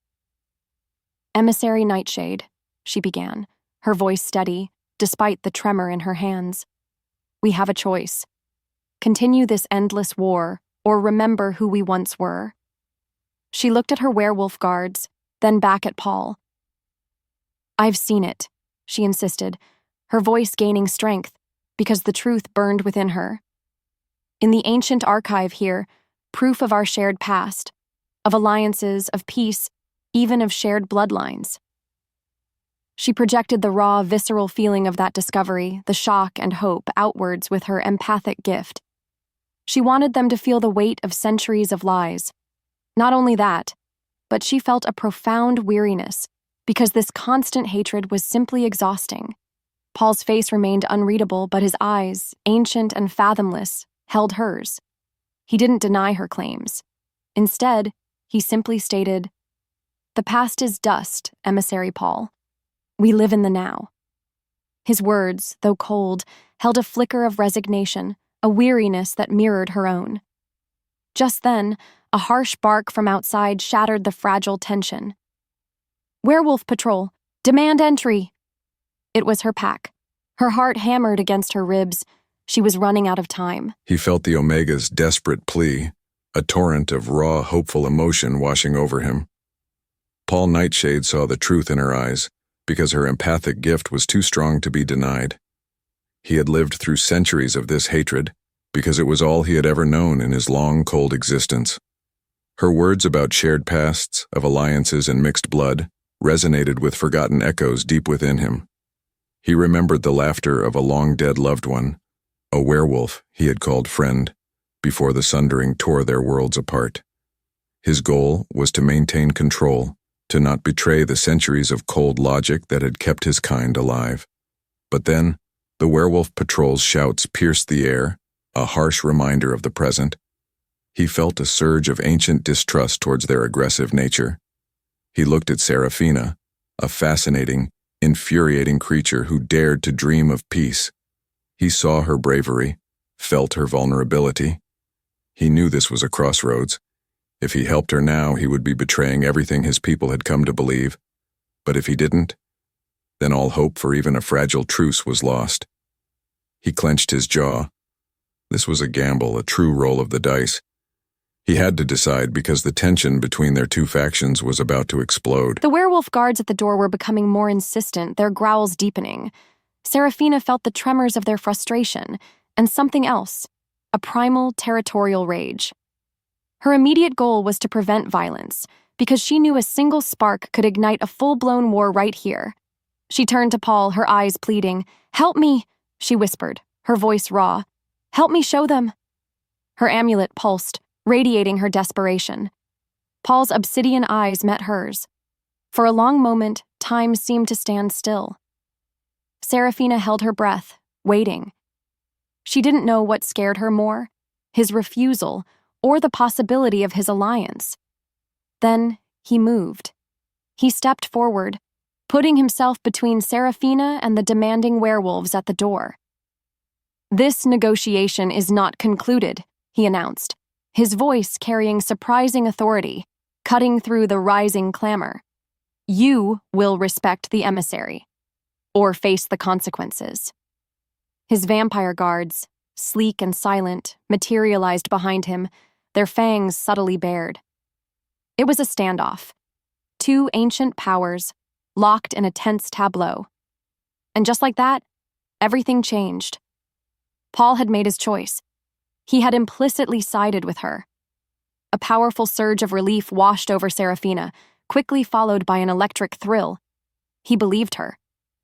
Speaker 1: "Emissary Nightshade," she began, her voice steady, despite the tremor in her hands. "We have a choice. Continue this endless war, or remember who we once were." She looked at her werewolf guards, then back at Paul. "I've seen it," she insisted, her voice gaining strength, because the truth burned within her. "In the ancient archive here, proof of our shared past, of alliances, of peace, even of shared bloodlines." She projected the raw, visceral feeling of that discovery, the shock and hope, outwards with her empathic gift. She wanted them to feel the weight of centuries of lies. Not only that, but she felt a profound weariness, because this constant hatred was simply exhausting. Paul's face remained unreadable, but his eyes, ancient and fathomless, held hers. He didn't deny her claims. Instead, he simply stated, "The past is dust, Emissary Paul. We live in the now." His words, though cold, held a flicker of resignation, a weariness that mirrored her own. Just then, a harsh bark from outside shattered the fragile tension. "Werewolf Patrol, demand entry!" It was her pack. Her heart hammered against her ribs. She was running out of time.
Speaker 2: He felt the Omega's desperate plea, a torrent of raw, hopeful emotion washing over him. Paul Nightshade saw the truth in her eyes, because her empathic gift was too strong to be denied. He had lived through centuries of this hatred, because it was all he had ever known in his long, cold existence. Her words about shared pasts, of alliances and mixed blood, resonated with forgotten echoes deep within him. He remembered the laughter of a long-dead loved one, a werewolf he had called friend, before the sundering tore their worlds apart. His goal was to maintain control, to not betray the centuries of cold logic that had kept his kind alive. But then, the werewolf patrol's shouts pierced the air, a harsh reminder of the present. He felt a surge of ancient distrust towards their aggressive nature. He looked at Saraphina, a fascinating, infuriating creature who dared to dream of peace. He saw her bravery, felt her vulnerability. He knew this was a crossroads. If he helped her now, he would be betraying everything his people had come to believe. But if he didn't, then all hope for even a fragile truce was lost. He clenched his jaw. This was a gamble, a true roll of the dice. He had to decide because the tension between their two factions was about to explode.
Speaker 1: The werewolf guards at the door were becoming more insistent, their growls deepening. Saraphina felt the tremors of their frustration, and something else, a primal territorial rage. Her immediate goal was to prevent violence, because she knew a single spark could ignite a full-blown war right here. She turned to Paul, her eyes pleading. "Help me," she whispered, her voice raw. "Help me show them." Her amulet pulsed, radiating her desperation. Paul's obsidian eyes met hers. For a long moment, time seemed to stand still. Saraphina held her breath, waiting. She didn't know what scared her more, his refusal, or the possibility of his alliance. Then he moved. He stepped forward, putting himself between Saraphina and the demanding werewolves at the door. "This negotiation is not concluded," he announced, his voice carrying surprising authority, cutting through the rising clamor. "You will respect the emissary, or face the consequences." His vampire guards, sleek and silent, materialized behind him, their fangs subtly bared. It was a standoff. Two ancient powers, locked in a tense tableau. And just like that, everything changed. Paul had made his choice. He had implicitly sided with her. A powerful surge of relief washed over Saraphina, quickly followed by an electric thrill. He believed her.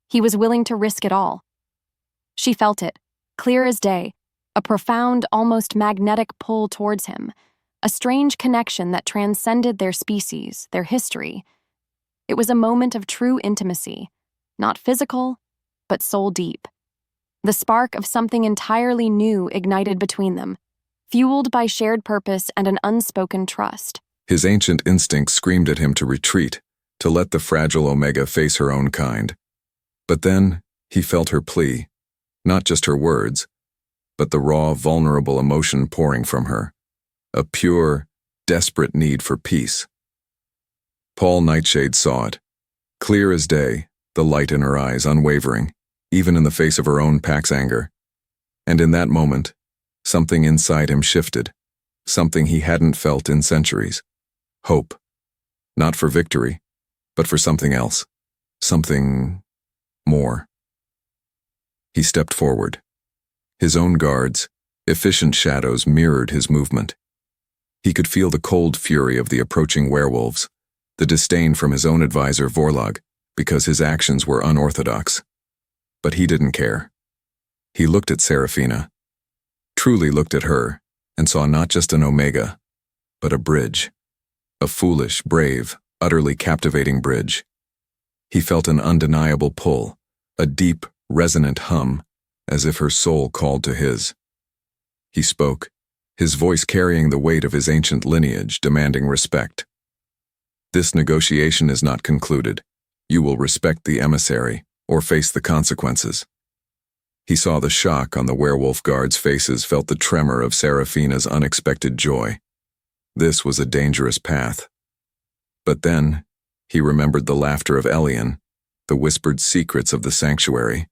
Speaker 1: He was willing to risk it all. She felt it, clear as day, a profound, almost magnetic pull towards him, a strange connection that transcended their species, their history. It was a moment of true intimacy, not physical, but soul-deep. The spark of something entirely new ignited between them, fueled by shared purpose and an unspoken trust.
Speaker 2: His ancient instinct screamed at him to retreat, to let the fragile Omega face her own kind. But then, he felt her plea, not just her words, but the raw, vulnerable emotion pouring from her, a pure, desperate need for peace. Paul Nightshade saw it, clear as day, the light in her eyes unwavering, even in the face of her own pack's anger. And in that moment, something inside him shifted, something he hadn't felt in centuries. Hope. Not for victory, but for something else. Something more. He stepped forward. His own guards, efficient shadows, mirrored his movement. He could feel the cold fury of the approaching werewolves, the disdain from his own advisor Vorlog, because his actions were unorthodox. But he didn't care. He looked at Saraphina, truly looked at her, and saw not just an Omega, but a bridge. A foolish, brave, utterly captivating bridge. He felt an undeniable pull, a deep, resonant hum, as if her soul called to his. He spoke, his voice carrying the weight of his ancient lineage, demanding respect. This negotiation is not concluded. You will respect the emissary, or face the consequences. He saw the shock on the werewolf guards' faces, felt the tremor of Saraphina's unexpected joy. This was a dangerous path. But then, he remembered the laughter of Elian, the whispered secrets of the sanctuary.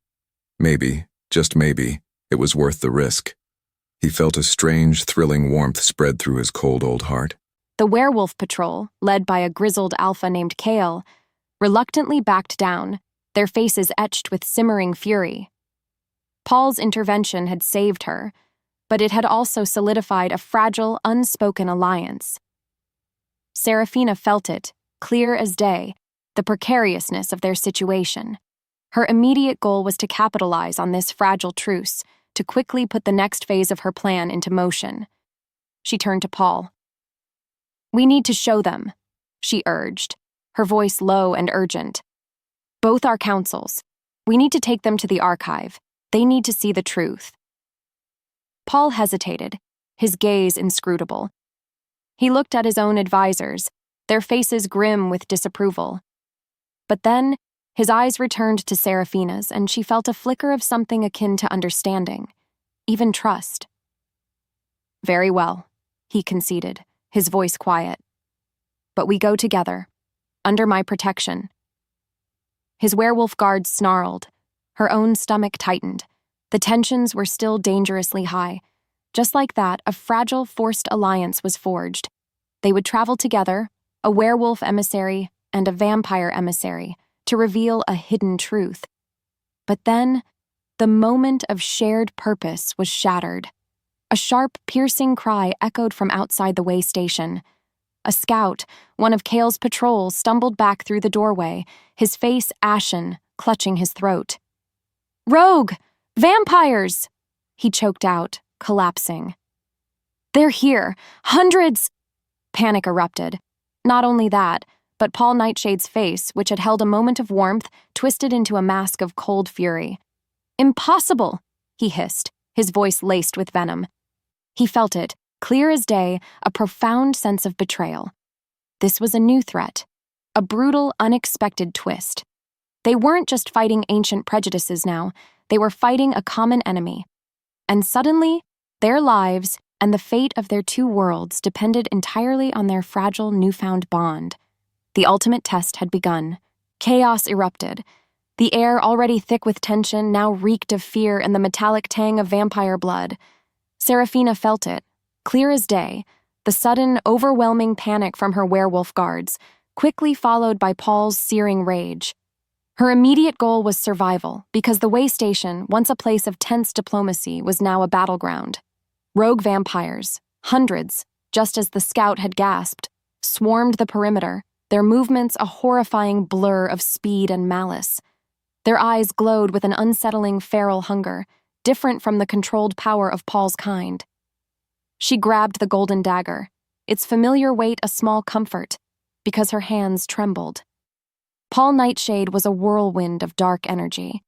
Speaker 2: Maybe, just maybe, it was worth the risk. He felt a strange, thrilling warmth spread through his cold old heart.
Speaker 1: The werewolf patrol, led by a grizzled alpha named Kale, reluctantly backed down, their faces etched with simmering fury. Paul's intervention had saved her, but it had also solidified a fragile, unspoken alliance. Saraphina felt it, clear as day, the precariousness of their situation. Her immediate goal was to capitalize on this fragile truce, to quickly put the next phase of her plan into motion. She turned to Paul. "We need to show them," she urged, her voice low and urgent. "Both our councils. We need to take them to the archive. They need to see the truth." Paul hesitated, his gaze inscrutable. He looked at his own advisors, their faces grim with disapproval. But then, his eyes returned to Saraphina's, and she felt a flicker of something akin to understanding, even trust. "Very well," he conceded, his voice quiet. "But we go together, under my protection." His werewolf guard snarled. Her own stomach tightened. The tensions were still dangerously high. Just like that, a fragile, forced alliance was forged. They would travel together, a werewolf emissary and a vampire emissary, to reveal a hidden truth. But then, the moment of shared purpose was shattered. A sharp, piercing cry echoed from outside the way station. A scout, one of Kale's patrols, stumbled back through the doorway, his face ashen, clutching his throat. "Rogue! Vampires!" he choked out, collapsing. "They're here! Hundreds!" Panic erupted. Not only that, but Paul Nightshade's face, which had held a moment of warmth, twisted into a mask of cold fury. "Impossible!" he hissed, his voice laced with venom. He felt it, clear as day, a profound sense of betrayal. This was a new threat, a brutal, unexpected twist. They weren't just fighting ancient prejudices now, they were fighting a common enemy. And suddenly, their lives and the fate of their two worlds depended entirely on their fragile newfound bond. The ultimate test had begun. Chaos erupted. The air, already thick with tension, now reeked of fear and the metallic tang of vampire blood. Saraphina felt it, clear as day, the sudden, overwhelming panic from her werewolf guards, quickly followed by Paul's searing rage. Her immediate goal was survival, because the way station, once a place of tense diplomacy, was now a battleground. Rogue vampires, hundreds, just as the scout had gasped, swarmed the perimeter, their movements a horrifying blur of speed and malice. Their eyes glowed with an unsettling feral hunger, different from the controlled power of Paul's kind. She grabbed the golden dagger, its familiar weight a small comfort, because her hands trembled. Paul Nightshade was a whirlwind of dark energy.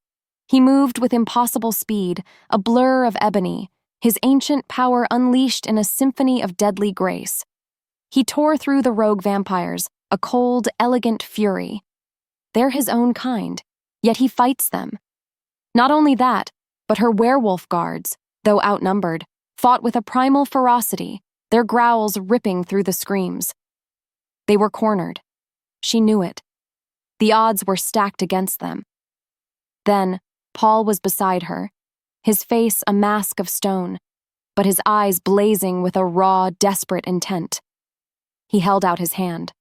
Speaker 1: He moved with impossible speed, a blur of ebony, his ancient power unleashed in a symphony of deadly grace. He tore through the rogue vampires, a cold, elegant fury. They're his own kind, yet he fights them. Not only that, but her werewolf guards, though outnumbered, fought with a primal ferocity, their growls ripping through the screams. They were cornered. She knew it. The odds were stacked against them. Then, Paul was beside her, his face a mask of stone, but his eyes blazing with a raw, desperate intent. He held out his hand.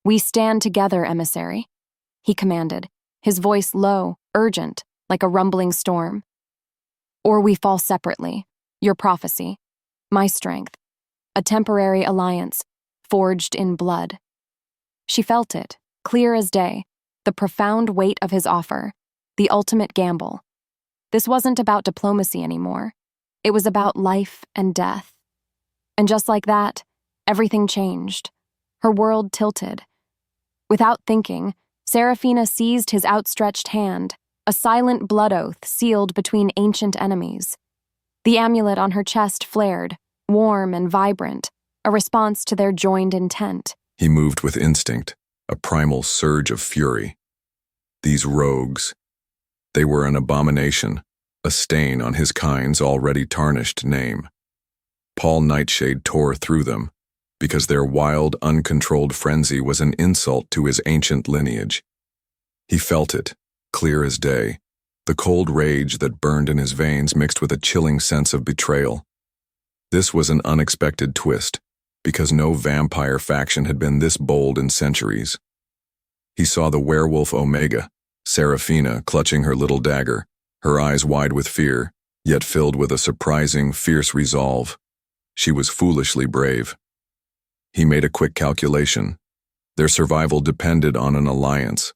Speaker 1: "We stand together, emissary," he commanded, his voice low, urgent, like a rumbling storm. "Or we fall separately, your prophecy, my strength, a temporary alliance, forged in blood." She felt it, clear as day, the profound weight of his offer, the ultimate gamble. This wasn't about diplomacy anymore. It was about life and death. And just like that, everything changed. Her world tilted. Without thinking, Saraphina seized his outstretched hand, a silent blood oath sealed between ancient enemies. The amulet on her chest flared, warm and vibrant, a response to their joined intent.
Speaker 2: He moved with instinct, a primal surge of fury. These rogues, they were an abomination, a stain on his kind's already tarnished name. Paul Nightshade tore through them, because their wild, uncontrolled frenzy was an insult to his ancient lineage. He felt it, clear as day, the cold rage that burned in his veins mixed with a chilling sense of betrayal. This was an unexpected twist, because no vampire faction had been this bold in centuries. He saw the werewolf Omega, Saraphina, clutching her little dagger, her eyes wide with fear, yet filled with a surprising, fierce resolve. She was foolishly brave. He made a quick calculation. Their survival depended on an alliance.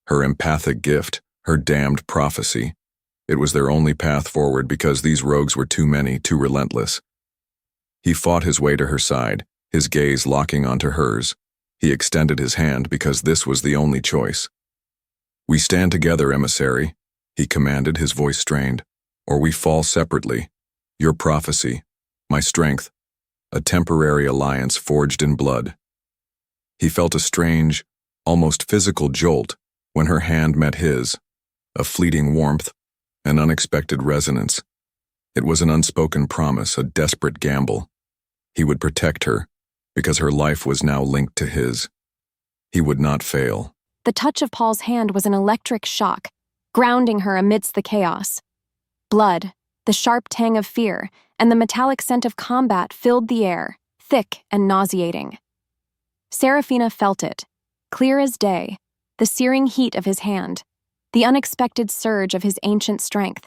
Speaker 2: Her empathic gift, her damned prophecy. It was their only path forward because these rogues were too many, too relentless. He fought his way to her side, his gaze locking onto hers. He extended his hand because this was the only choice. "We stand together, emissary," he commanded, his voice strained, "or we fall separately. Your prophecy, my strength, a temporary alliance forged in blood." He felt a strange, almost physical jolt when her hand met his, a fleeting warmth, an unexpected resonance. It was an unspoken promise, a desperate gamble. He would protect her, because her life was now linked to his. He would not fail.
Speaker 1: The touch of Paul's hand was an electric shock, grounding her amidst the chaos. Blood, the sharp tang of fear, and the metallic scent of combat filled the air, thick and nauseating. Saraphina felt it, clear as day, the searing heat of his hand, the unexpected surge of his ancient strength.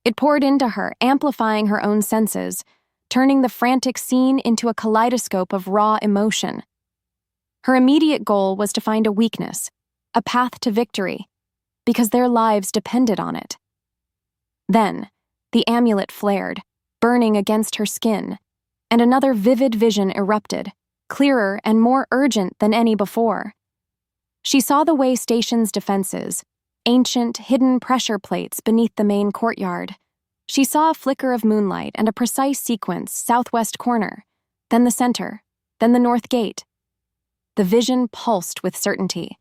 Speaker 1: It poured into her, amplifying her own senses, turning the frantic scene into a kaleidoscope of raw emotion. Her immediate goal was to find a weakness, a path to victory, because their lives depended on it. Then, the amulet flared, burning against her skin, and another vivid vision erupted, clearer and more urgent than any before. She saw the way station's defenses, ancient, hidden pressure plates beneath the main courtyard. She saw a flicker of moonlight and a precise sequence, southwest corner, then the center, then the north gate. The vision pulsed with certainty.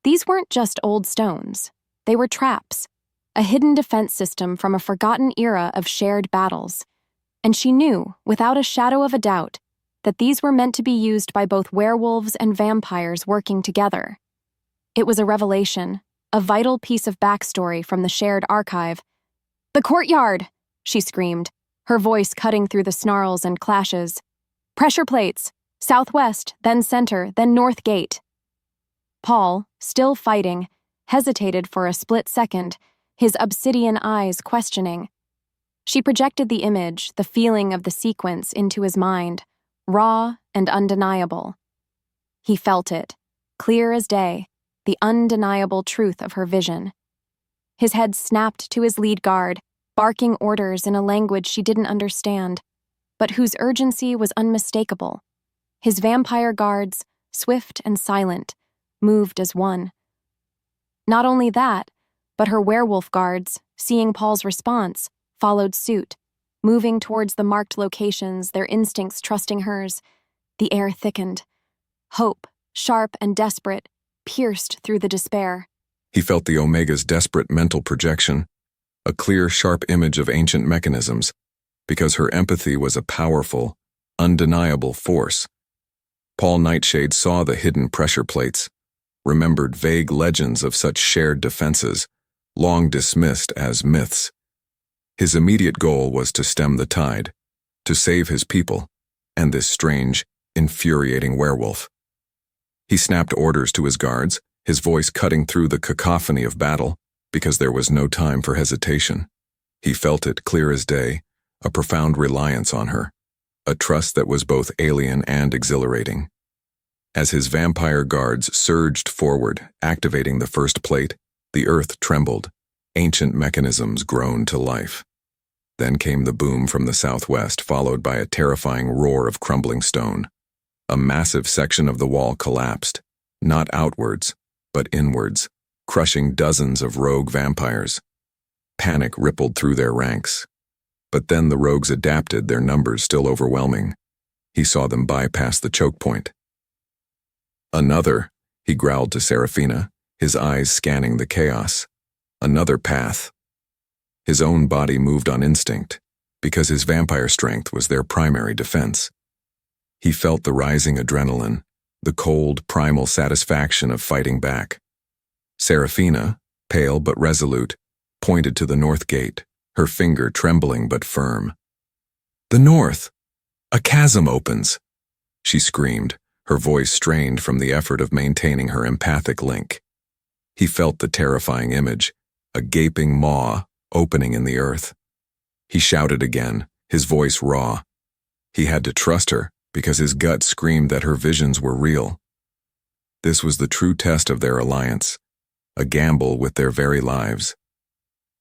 Speaker 1: These weren't just old stones. They were traps, a hidden defense system from a forgotten era of shared battles. And she knew, without a shadow of a doubt, that these were meant to be used by both werewolves and vampires working together. It was a revelation, a vital piece of backstory from the shared archive. "The courtyard!" she screamed, her voice cutting through the snarls and clashes. "Pressure plates! Southwest, then center, then north gate." Paul, still fighting, hesitated for a split second, his obsidian eyes questioning. She projected the image, the feeling of the sequence, into his mind, raw and undeniable. He felt it, clear as day, the undeniable truth of her vision. His head snapped to his lead guard, barking orders in a language she didn't understand, but whose urgency was unmistakable. His vampire guards, swift and silent, moved as one. Not only that, but her werewolf guards, seeing Paul's response, followed suit, moving towards the marked locations, their instincts trusting hers. The air thickened. Hope, sharp and desperate, pierced through the despair.
Speaker 2: He felt the Omega's desperate mental projection, a clear, sharp image of ancient mechanisms, because her empathy was a powerful, undeniable force. Paul Nightshade saw the hidden pressure plates, remembered vague legends of such shared defenses, long dismissed as myths. His immediate goal was to stem the tide, to save his people, and this strange, infuriating werewolf. He snapped orders to his guards, his voice cutting through the cacophony of battle, because there was no time for hesitation. He felt it clear as day, a profound reliance on her, a trust that was both alien and exhilarating. As his vampire guards surged forward, activating the first plate, the earth trembled, ancient mechanisms groaned to life. Then came the boom from the southwest, followed by a terrifying roar of crumbling stone. A massive section of the wall collapsed, not outwards, but inwards, crushing dozens of rogue vampires. Panic rippled through their ranks. But then the rogues adapted, their numbers still overwhelming. He saw them bypass the choke point. "Another," he growled to Saraphina, his eyes scanning the chaos. "Another path." His own body moved on instinct, because his vampire strength was their primary defense. He felt the rising adrenaline, the cold, primal satisfaction of fighting back. Saraphina, pale but resolute, pointed to the north gate, her finger trembling but firm. "The north! A chasm opens!" she screamed, her voice strained from the effort of maintaining her empathic link. He felt the terrifying image, a gaping maw opening in the earth. He shouted again, his voice raw. He had to trust her, because his gut screamed that her visions were real. This was the true test of their alliance, a gamble with their very lives.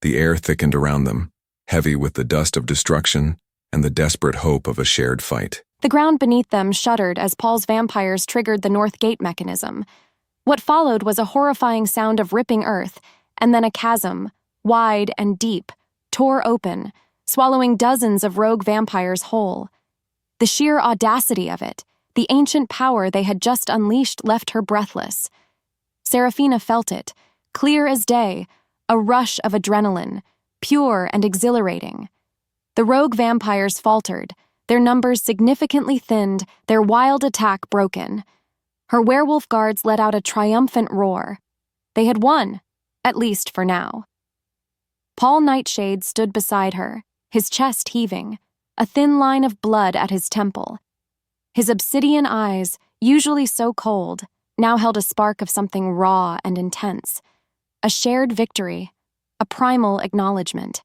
Speaker 2: The air thickened around them, heavy with the dust of destruction and the desperate hope of a shared fight.
Speaker 1: The ground beneath them shuddered as Paul's vampires triggered the north gate mechanism. What followed was a horrifying sound of ripping earth, and then a chasm, wide and deep, tore open, swallowing dozens of rogue vampires whole. The sheer audacity of it, the ancient power they had just unleashed, left her breathless. Saraphina felt it, clear as day, a rush of adrenaline, pure and exhilarating. The rogue vampires faltered, their numbers significantly thinned, their wild attack broken. Her werewolf guards let out a triumphant roar. They had won, at least for now. Paul Nightshade stood beside her, his chest heaving, a thin line of blood at his temple. His obsidian eyes, usually so cold, now held a spark of something raw and intense. A shared victory, a primal acknowledgement.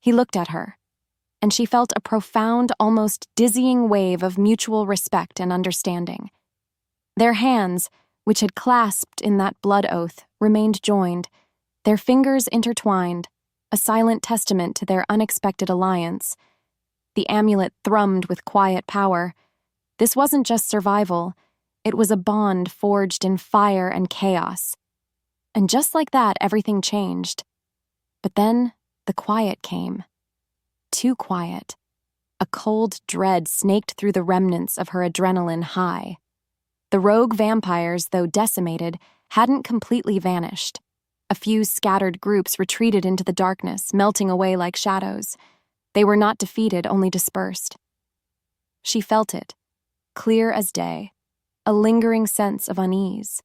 Speaker 1: He looked at her, and she felt a profound, almost dizzying wave of mutual respect and understanding. Their hands, which had clasped in that blood oath, remained joined, their fingers intertwined, a silent testament to their unexpected alliance. The amulet thrummed with quiet power. This wasn't just survival, it was a bond forged in fire and chaos. And just like that, everything changed. But then, the quiet came. Too quiet. A cold dread snaked through the remnants of her adrenaline high. The rogue vampires, though decimated, hadn't completely vanished. A few scattered groups retreated into the darkness, melting away like shadows. They were not defeated, only dispersed. She felt it, clear as day, a lingering sense of unease.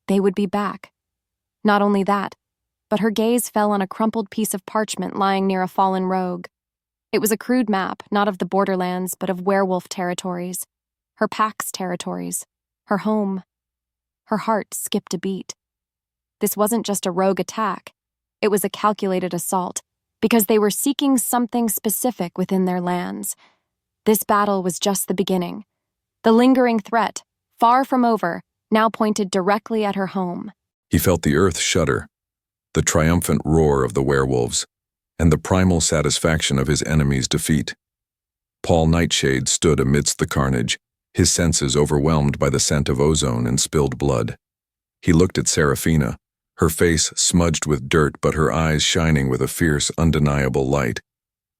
Speaker 1: They would be back. Not only that, but her gaze fell on a crumpled piece of parchment lying near a fallen rogue. It was a crude map, not of the borderlands, but of werewolf territories, her pack's territories, her home. Her heart skipped a beat. This wasn't just a rogue attack. It was a calculated assault, because they were seeking something specific within their lands. This battle was just the beginning. The lingering threat, far from over, now pointed directly at her home.
Speaker 2: He felt the earth shudder, the triumphant roar of the werewolves, and the primal satisfaction of his enemy's defeat. Paul Nightshade stood amidst the carnage, his senses overwhelmed by the scent of ozone and spilled blood. He looked at Saraphina, her face smudged with dirt but her eyes shining with a fierce, undeniable light.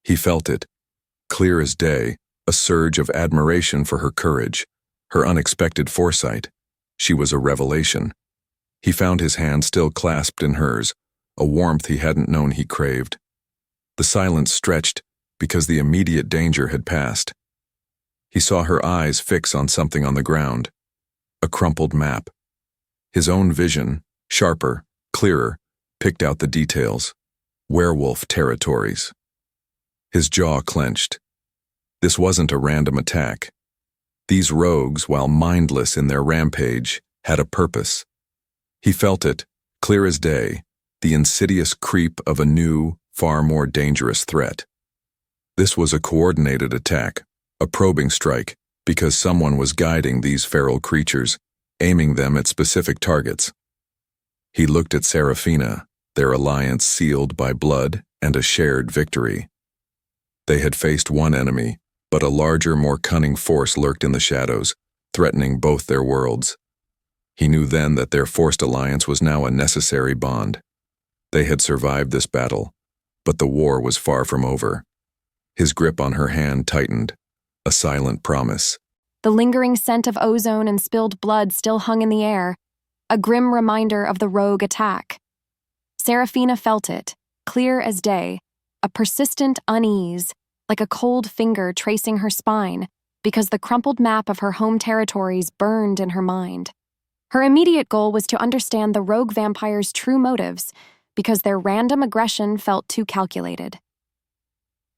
Speaker 2: He felt it, clear as day, a surge of admiration for her courage, her unexpected foresight. She was a revelation. He found his hand still clasped in hers, a warmth he hadn't known he craved. The silence stretched because the immediate danger had passed. He saw her eyes fix on something on the ground, a crumpled map. His own vision, sharper, clearer, picked out the details. Werewolf territories. His jaw clenched. This wasn't a random attack. These rogues, while mindless in their rampage, had a purpose. He felt it, clear as day, the insidious creep of a new, far more dangerous threat. This was a coordinated attack, a probing strike, because someone was guiding these feral creatures, aiming them at specific targets. He looked at Saraphina, their alliance sealed by blood and a shared victory. They had faced one enemy, but a larger, more cunning force lurked in the shadows, threatening both their worlds. He knew then that their forced alliance was now a necessary bond. They had survived this battle, but the war was far from over. His grip on her hand tightened, a silent promise.
Speaker 1: The lingering scent of ozone and spilled blood still hung in the air, a grim reminder of the rogue attack. Saraphina felt it, clear as day, a persistent unease, like a cold finger tracing her spine, because the crumpled map of her home territories burned in her mind. Her immediate goal was to understand the rogue vampire's true motives, because their random aggression felt too calculated.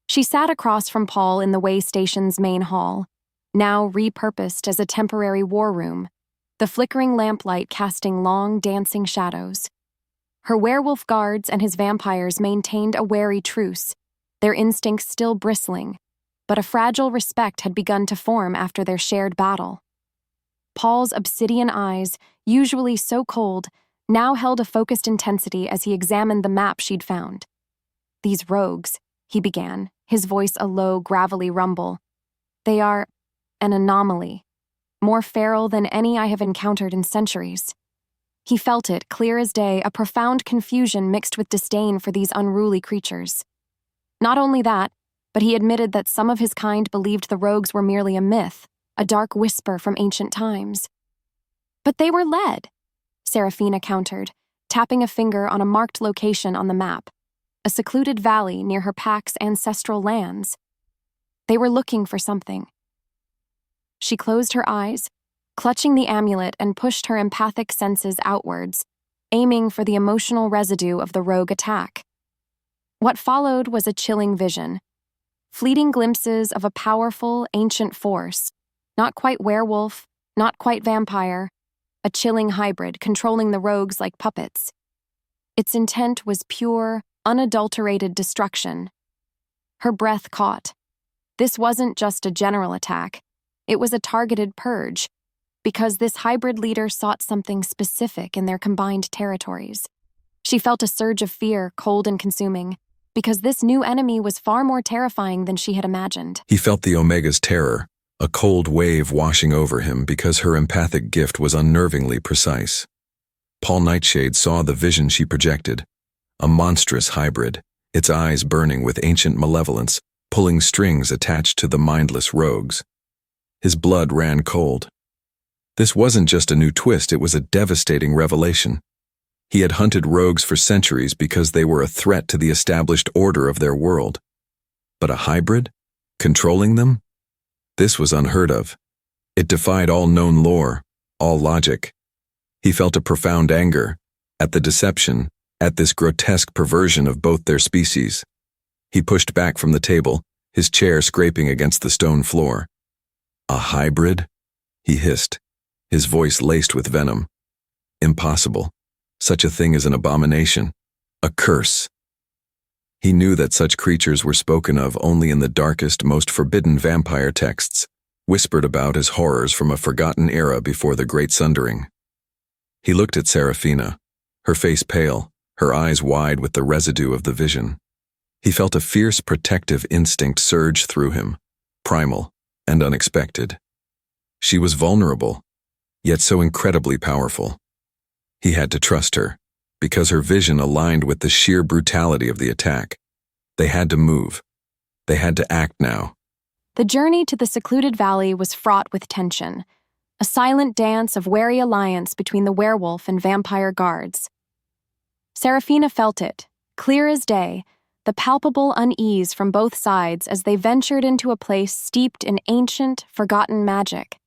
Speaker 1: She sat across from Paul in the way station's main hall, now repurposed as a temporary war room, the flickering lamplight casting long, dancing shadows. Her werewolf guards and his vampires maintained a wary truce, their instincts still bristling, but a fragile respect had begun to form after their shared battle. Paul's obsidian eyes, usually so cold, now held a focused intensity as he examined the map she'd found. "These rogues," he began, his voice a low, gravelly rumble. "They are an anomaly, more feral than any I have encountered in centuries." He felt it, clear as day, a profound confusion mixed with disdain for these unruly creatures. Not only that, but he admitted that some of his kind believed the rogues were merely a myth, a dark whisper from ancient times. "But they were led," Saraphina countered, tapping a finger on a marked location on the map, a secluded valley near her pack's ancestral lands. They were looking for something. She closed her eyes, clutching the amulet, and pushed her empathic senses outwards, aiming for the emotional residue of the rogue attack. What followed was a chilling vision. Fleeting glimpses of a powerful, ancient force, not quite werewolf, not quite vampire, a chilling hybrid controlling the rogues like puppets. Its intent was pure, unadulterated destruction. Her breath caught. This wasn't just a general attack. It was a targeted purge, because this hybrid leader sought something specific in their combined territories. She felt a surge of fear, cold and consuming, because this new enemy was far more terrifying than she had imagined.
Speaker 2: He felt the Omega's terror, a cold wave washing over him because her empathic gift was unnervingly precise. Paul Nightshade saw the vision she projected, a monstrous hybrid, its eyes burning with ancient malevolence, pulling strings attached to the mindless rogues. His blood ran cold. This wasn't just a new twist, it was a devastating revelation. He had hunted rogues for centuries because they were a threat to the established order of their world. But a hybrid? Controlling them? This was unheard of. It defied all known lore, all logic. He felt a profound anger at the deception, at this grotesque perversion of both their species. He pushed back from the table, his chair scraping against the stone floor. "A hybrid?" he hissed, his voice laced with venom. "Impossible. Such a thing as an abomination, a curse. He knew that such creatures were spoken of only in the darkest, most forbidden vampire texts, whispered about as horrors from a forgotten era before the Great Sundering. He looked at Saraphina, her face pale, her eyes wide with the residue of the vision. He felt a fierce protective instinct surge through him, primal and unexpected. She was vulnerable, yet so incredibly powerful. He had to trust her, because her vision aligned with the sheer brutality of the attack. They had to move. They had to act now.
Speaker 1: The journey to the secluded valley was fraught with tension, a silent dance of wary alliance between the werewolf and vampire guards. Saraphina felt it, clear as day, the palpable unease from both sides as they ventured into a place steeped in ancient, forgotten magic.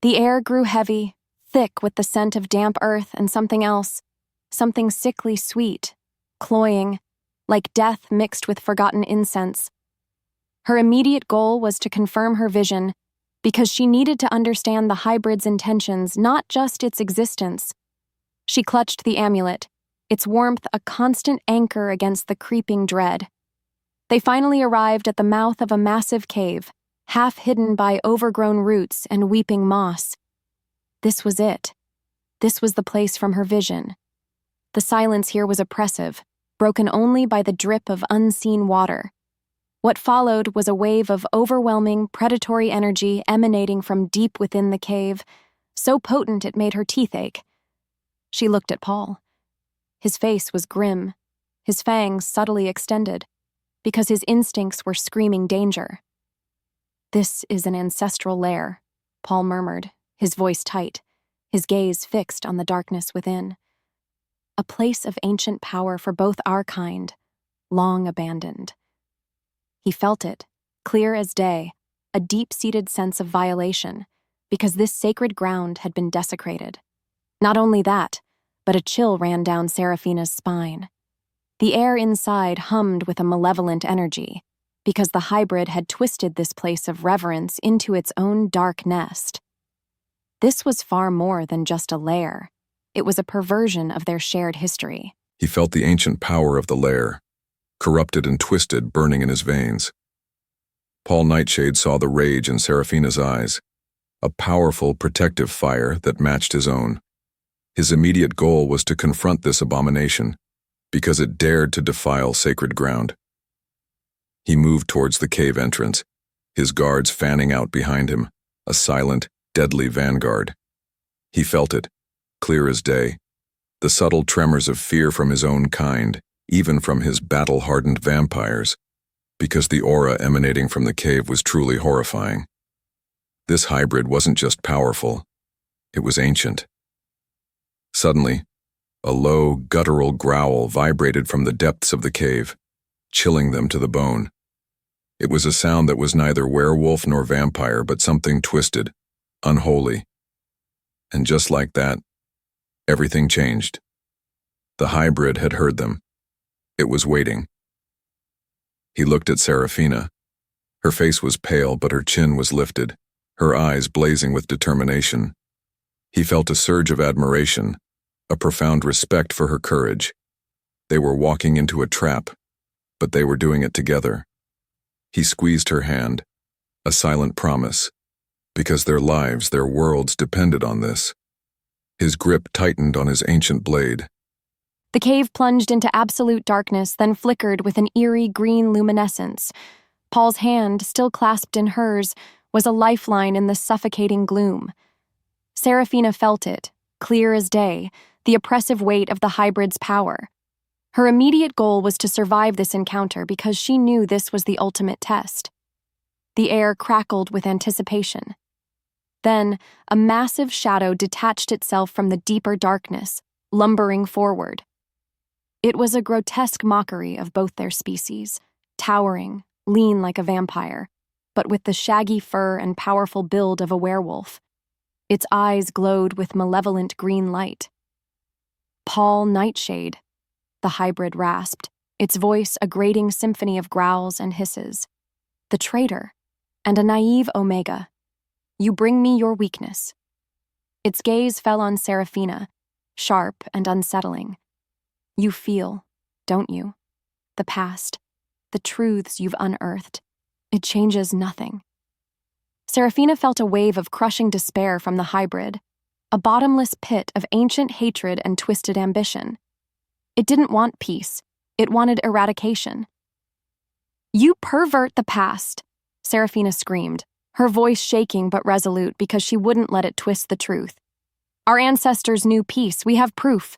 Speaker 1: The air grew heavy, thick with the scent of damp earth and something else, something sickly sweet, cloying, like death mixed with forgotten incense. Her immediate goal was to confirm her vision, because she needed to understand the hybrid's intentions, not just its existence. She clutched the amulet, its warmth a constant anchor against the creeping dread. They finally arrived at the mouth of a massive cave, half hidden by overgrown roots and weeping moss. This was it. This was the place from her vision. The silence here was oppressive, broken only by the drip of unseen water. What followed was a wave of overwhelming, predatory energy emanating from deep within the cave, so potent it made her teeth ache. She looked at Paul. His face was grim, his fangs subtly extended, because his instincts were screaming danger. "This is an ancestral lair," Paul murmured, his voice tight, his gaze fixed on the darkness within. "A place of ancient power for both our kind, long abandoned." He felt it, clear as day, a deep-seated sense of violation, because this sacred ground had been desecrated. Not only that, but a chill ran down Saraphina's spine. The air inside hummed with a malevolent energy, because the hybrid had twisted this place of reverence into its own dark nest. This was far more than just a lair. It was a perversion of their shared history.
Speaker 2: He felt the ancient power of the lair, corrupted and twisted, burning in his veins. Paul Nightshade saw the rage in Saraphina's eyes, a powerful, protective fire that matched his own. His immediate goal was to confront this abomination, because it dared to defile sacred ground. He moved towards the cave entrance, his guards fanning out behind him, a silent, deadly vanguard. He felt it, clear as day, the subtle tremors of fear from his own kind, even from his battle-hardened vampires, because the aura emanating from the cave was truly horrifying. This hybrid wasn't just powerful, it was ancient. Suddenly, a low, guttural growl vibrated from the depths of the cave, chilling them to the bone. It was a sound that was neither werewolf nor vampire, but something twisted, unholy. And just like that, everything changed. The hybrid had heard them. It was waiting. He looked at Saraphina. Her face was pale, but her chin was lifted, her eyes blazing with determination. He felt a surge of admiration, a profound respect for her courage. They were walking into a trap, but they were doing it together. He squeezed her hand, a silent promise, because their lives, their worlds depended on this. His grip tightened on his ancient blade.
Speaker 1: The cave plunged into absolute darkness, then flickered with an eerie green luminescence. Paul's hand, still clasped in hers, was a lifeline in the suffocating gloom. Saraphina felt it, clear as day, the oppressive weight of the hybrid's power. Her immediate goal was to survive this encounter because she knew this was the ultimate test. The air crackled with anticipation. Then, a massive shadow detached itself from the deeper darkness, lumbering forward. It was a grotesque mockery of both their species, towering, lean like a vampire, but with the shaggy fur and powerful build of a werewolf. Its eyes glowed with malevolent green light. "Paul Nightshade," the hybrid rasped, its voice a grating symphony of growls and hisses. "The traitor, and a naive Omega. You bring me your weakness." Its gaze fell on Saraphina. sharp and unsettling. You feel, don't you? The past, the truths you've unearthed. It changes nothing. Saraphina felt a wave of crushing despair from the hybrid, a bottomless pit of ancient hatred and twisted ambition. It didn't want peace. It wanted eradication. "You pervert the past," Saraphina screamed, her voice shaking but resolute because she wouldn't let it twist the truth. "Our ancestors knew peace. We have proof."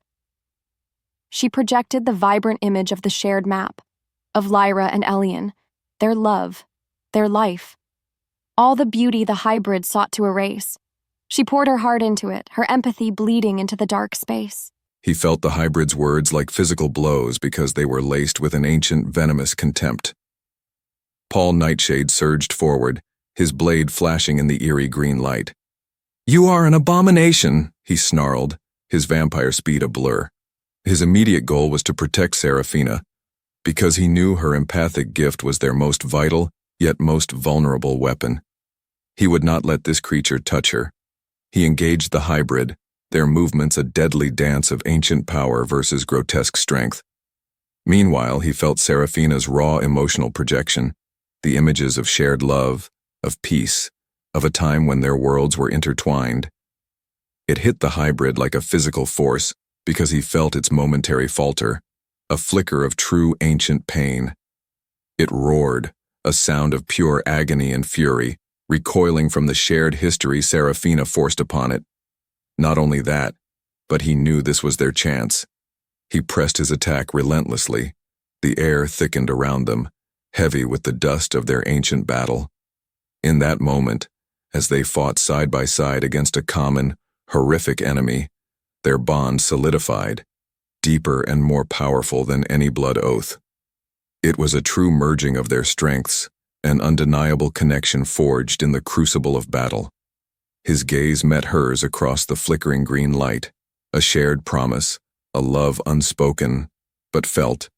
Speaker 1: She projected the vibrant image of the shared map, of Lyra and Elian, their love, their life. All the beauty the hybrid sought to erase. She poured her heart into it, her empathy bleeding into the dark space.
Speaker 2: He felt the hybrid's words like physical blows because they were laced with an ancient venomous contempt. Paul Nightshade surged forward, his blade flashing in the eerie green light. "You are an abomination," he snarled, his vampire speed a blur. His immediate goal was to protect Saraphina, because he knew her empathic gift was their most vital, yet most vulnerable weapon. He would not let this creature touch her. He engaged the hybrid, their movements a deadly dance of ancient power versus grotesque strength. Meanwhile, he felt Saraphina's raw emotional projection, the images of shared love, of peace, of a time when their worlds were intertwined. It hit the hybrid like a physical force because he felt its momentary falter, a flicker of true ancient pain. It roared, a sound of pure agony and fury, recoiling from the shared history Saraphina forced upon it. Not only that, but he knew this was their chance. He pressed his attack relentlessly. The air thickened around them, heavy with the dust of their ancient battle. In that moment, as they fought side by side against a common, horrific enemy, their bond solidified, deeper and more powerful than any blood oath. It was a true merging of their strengths, an undeniable connection forged in the crucible of battle. His gaze met hers across the flickering green light, a shared promise, a love unspoken, but felt,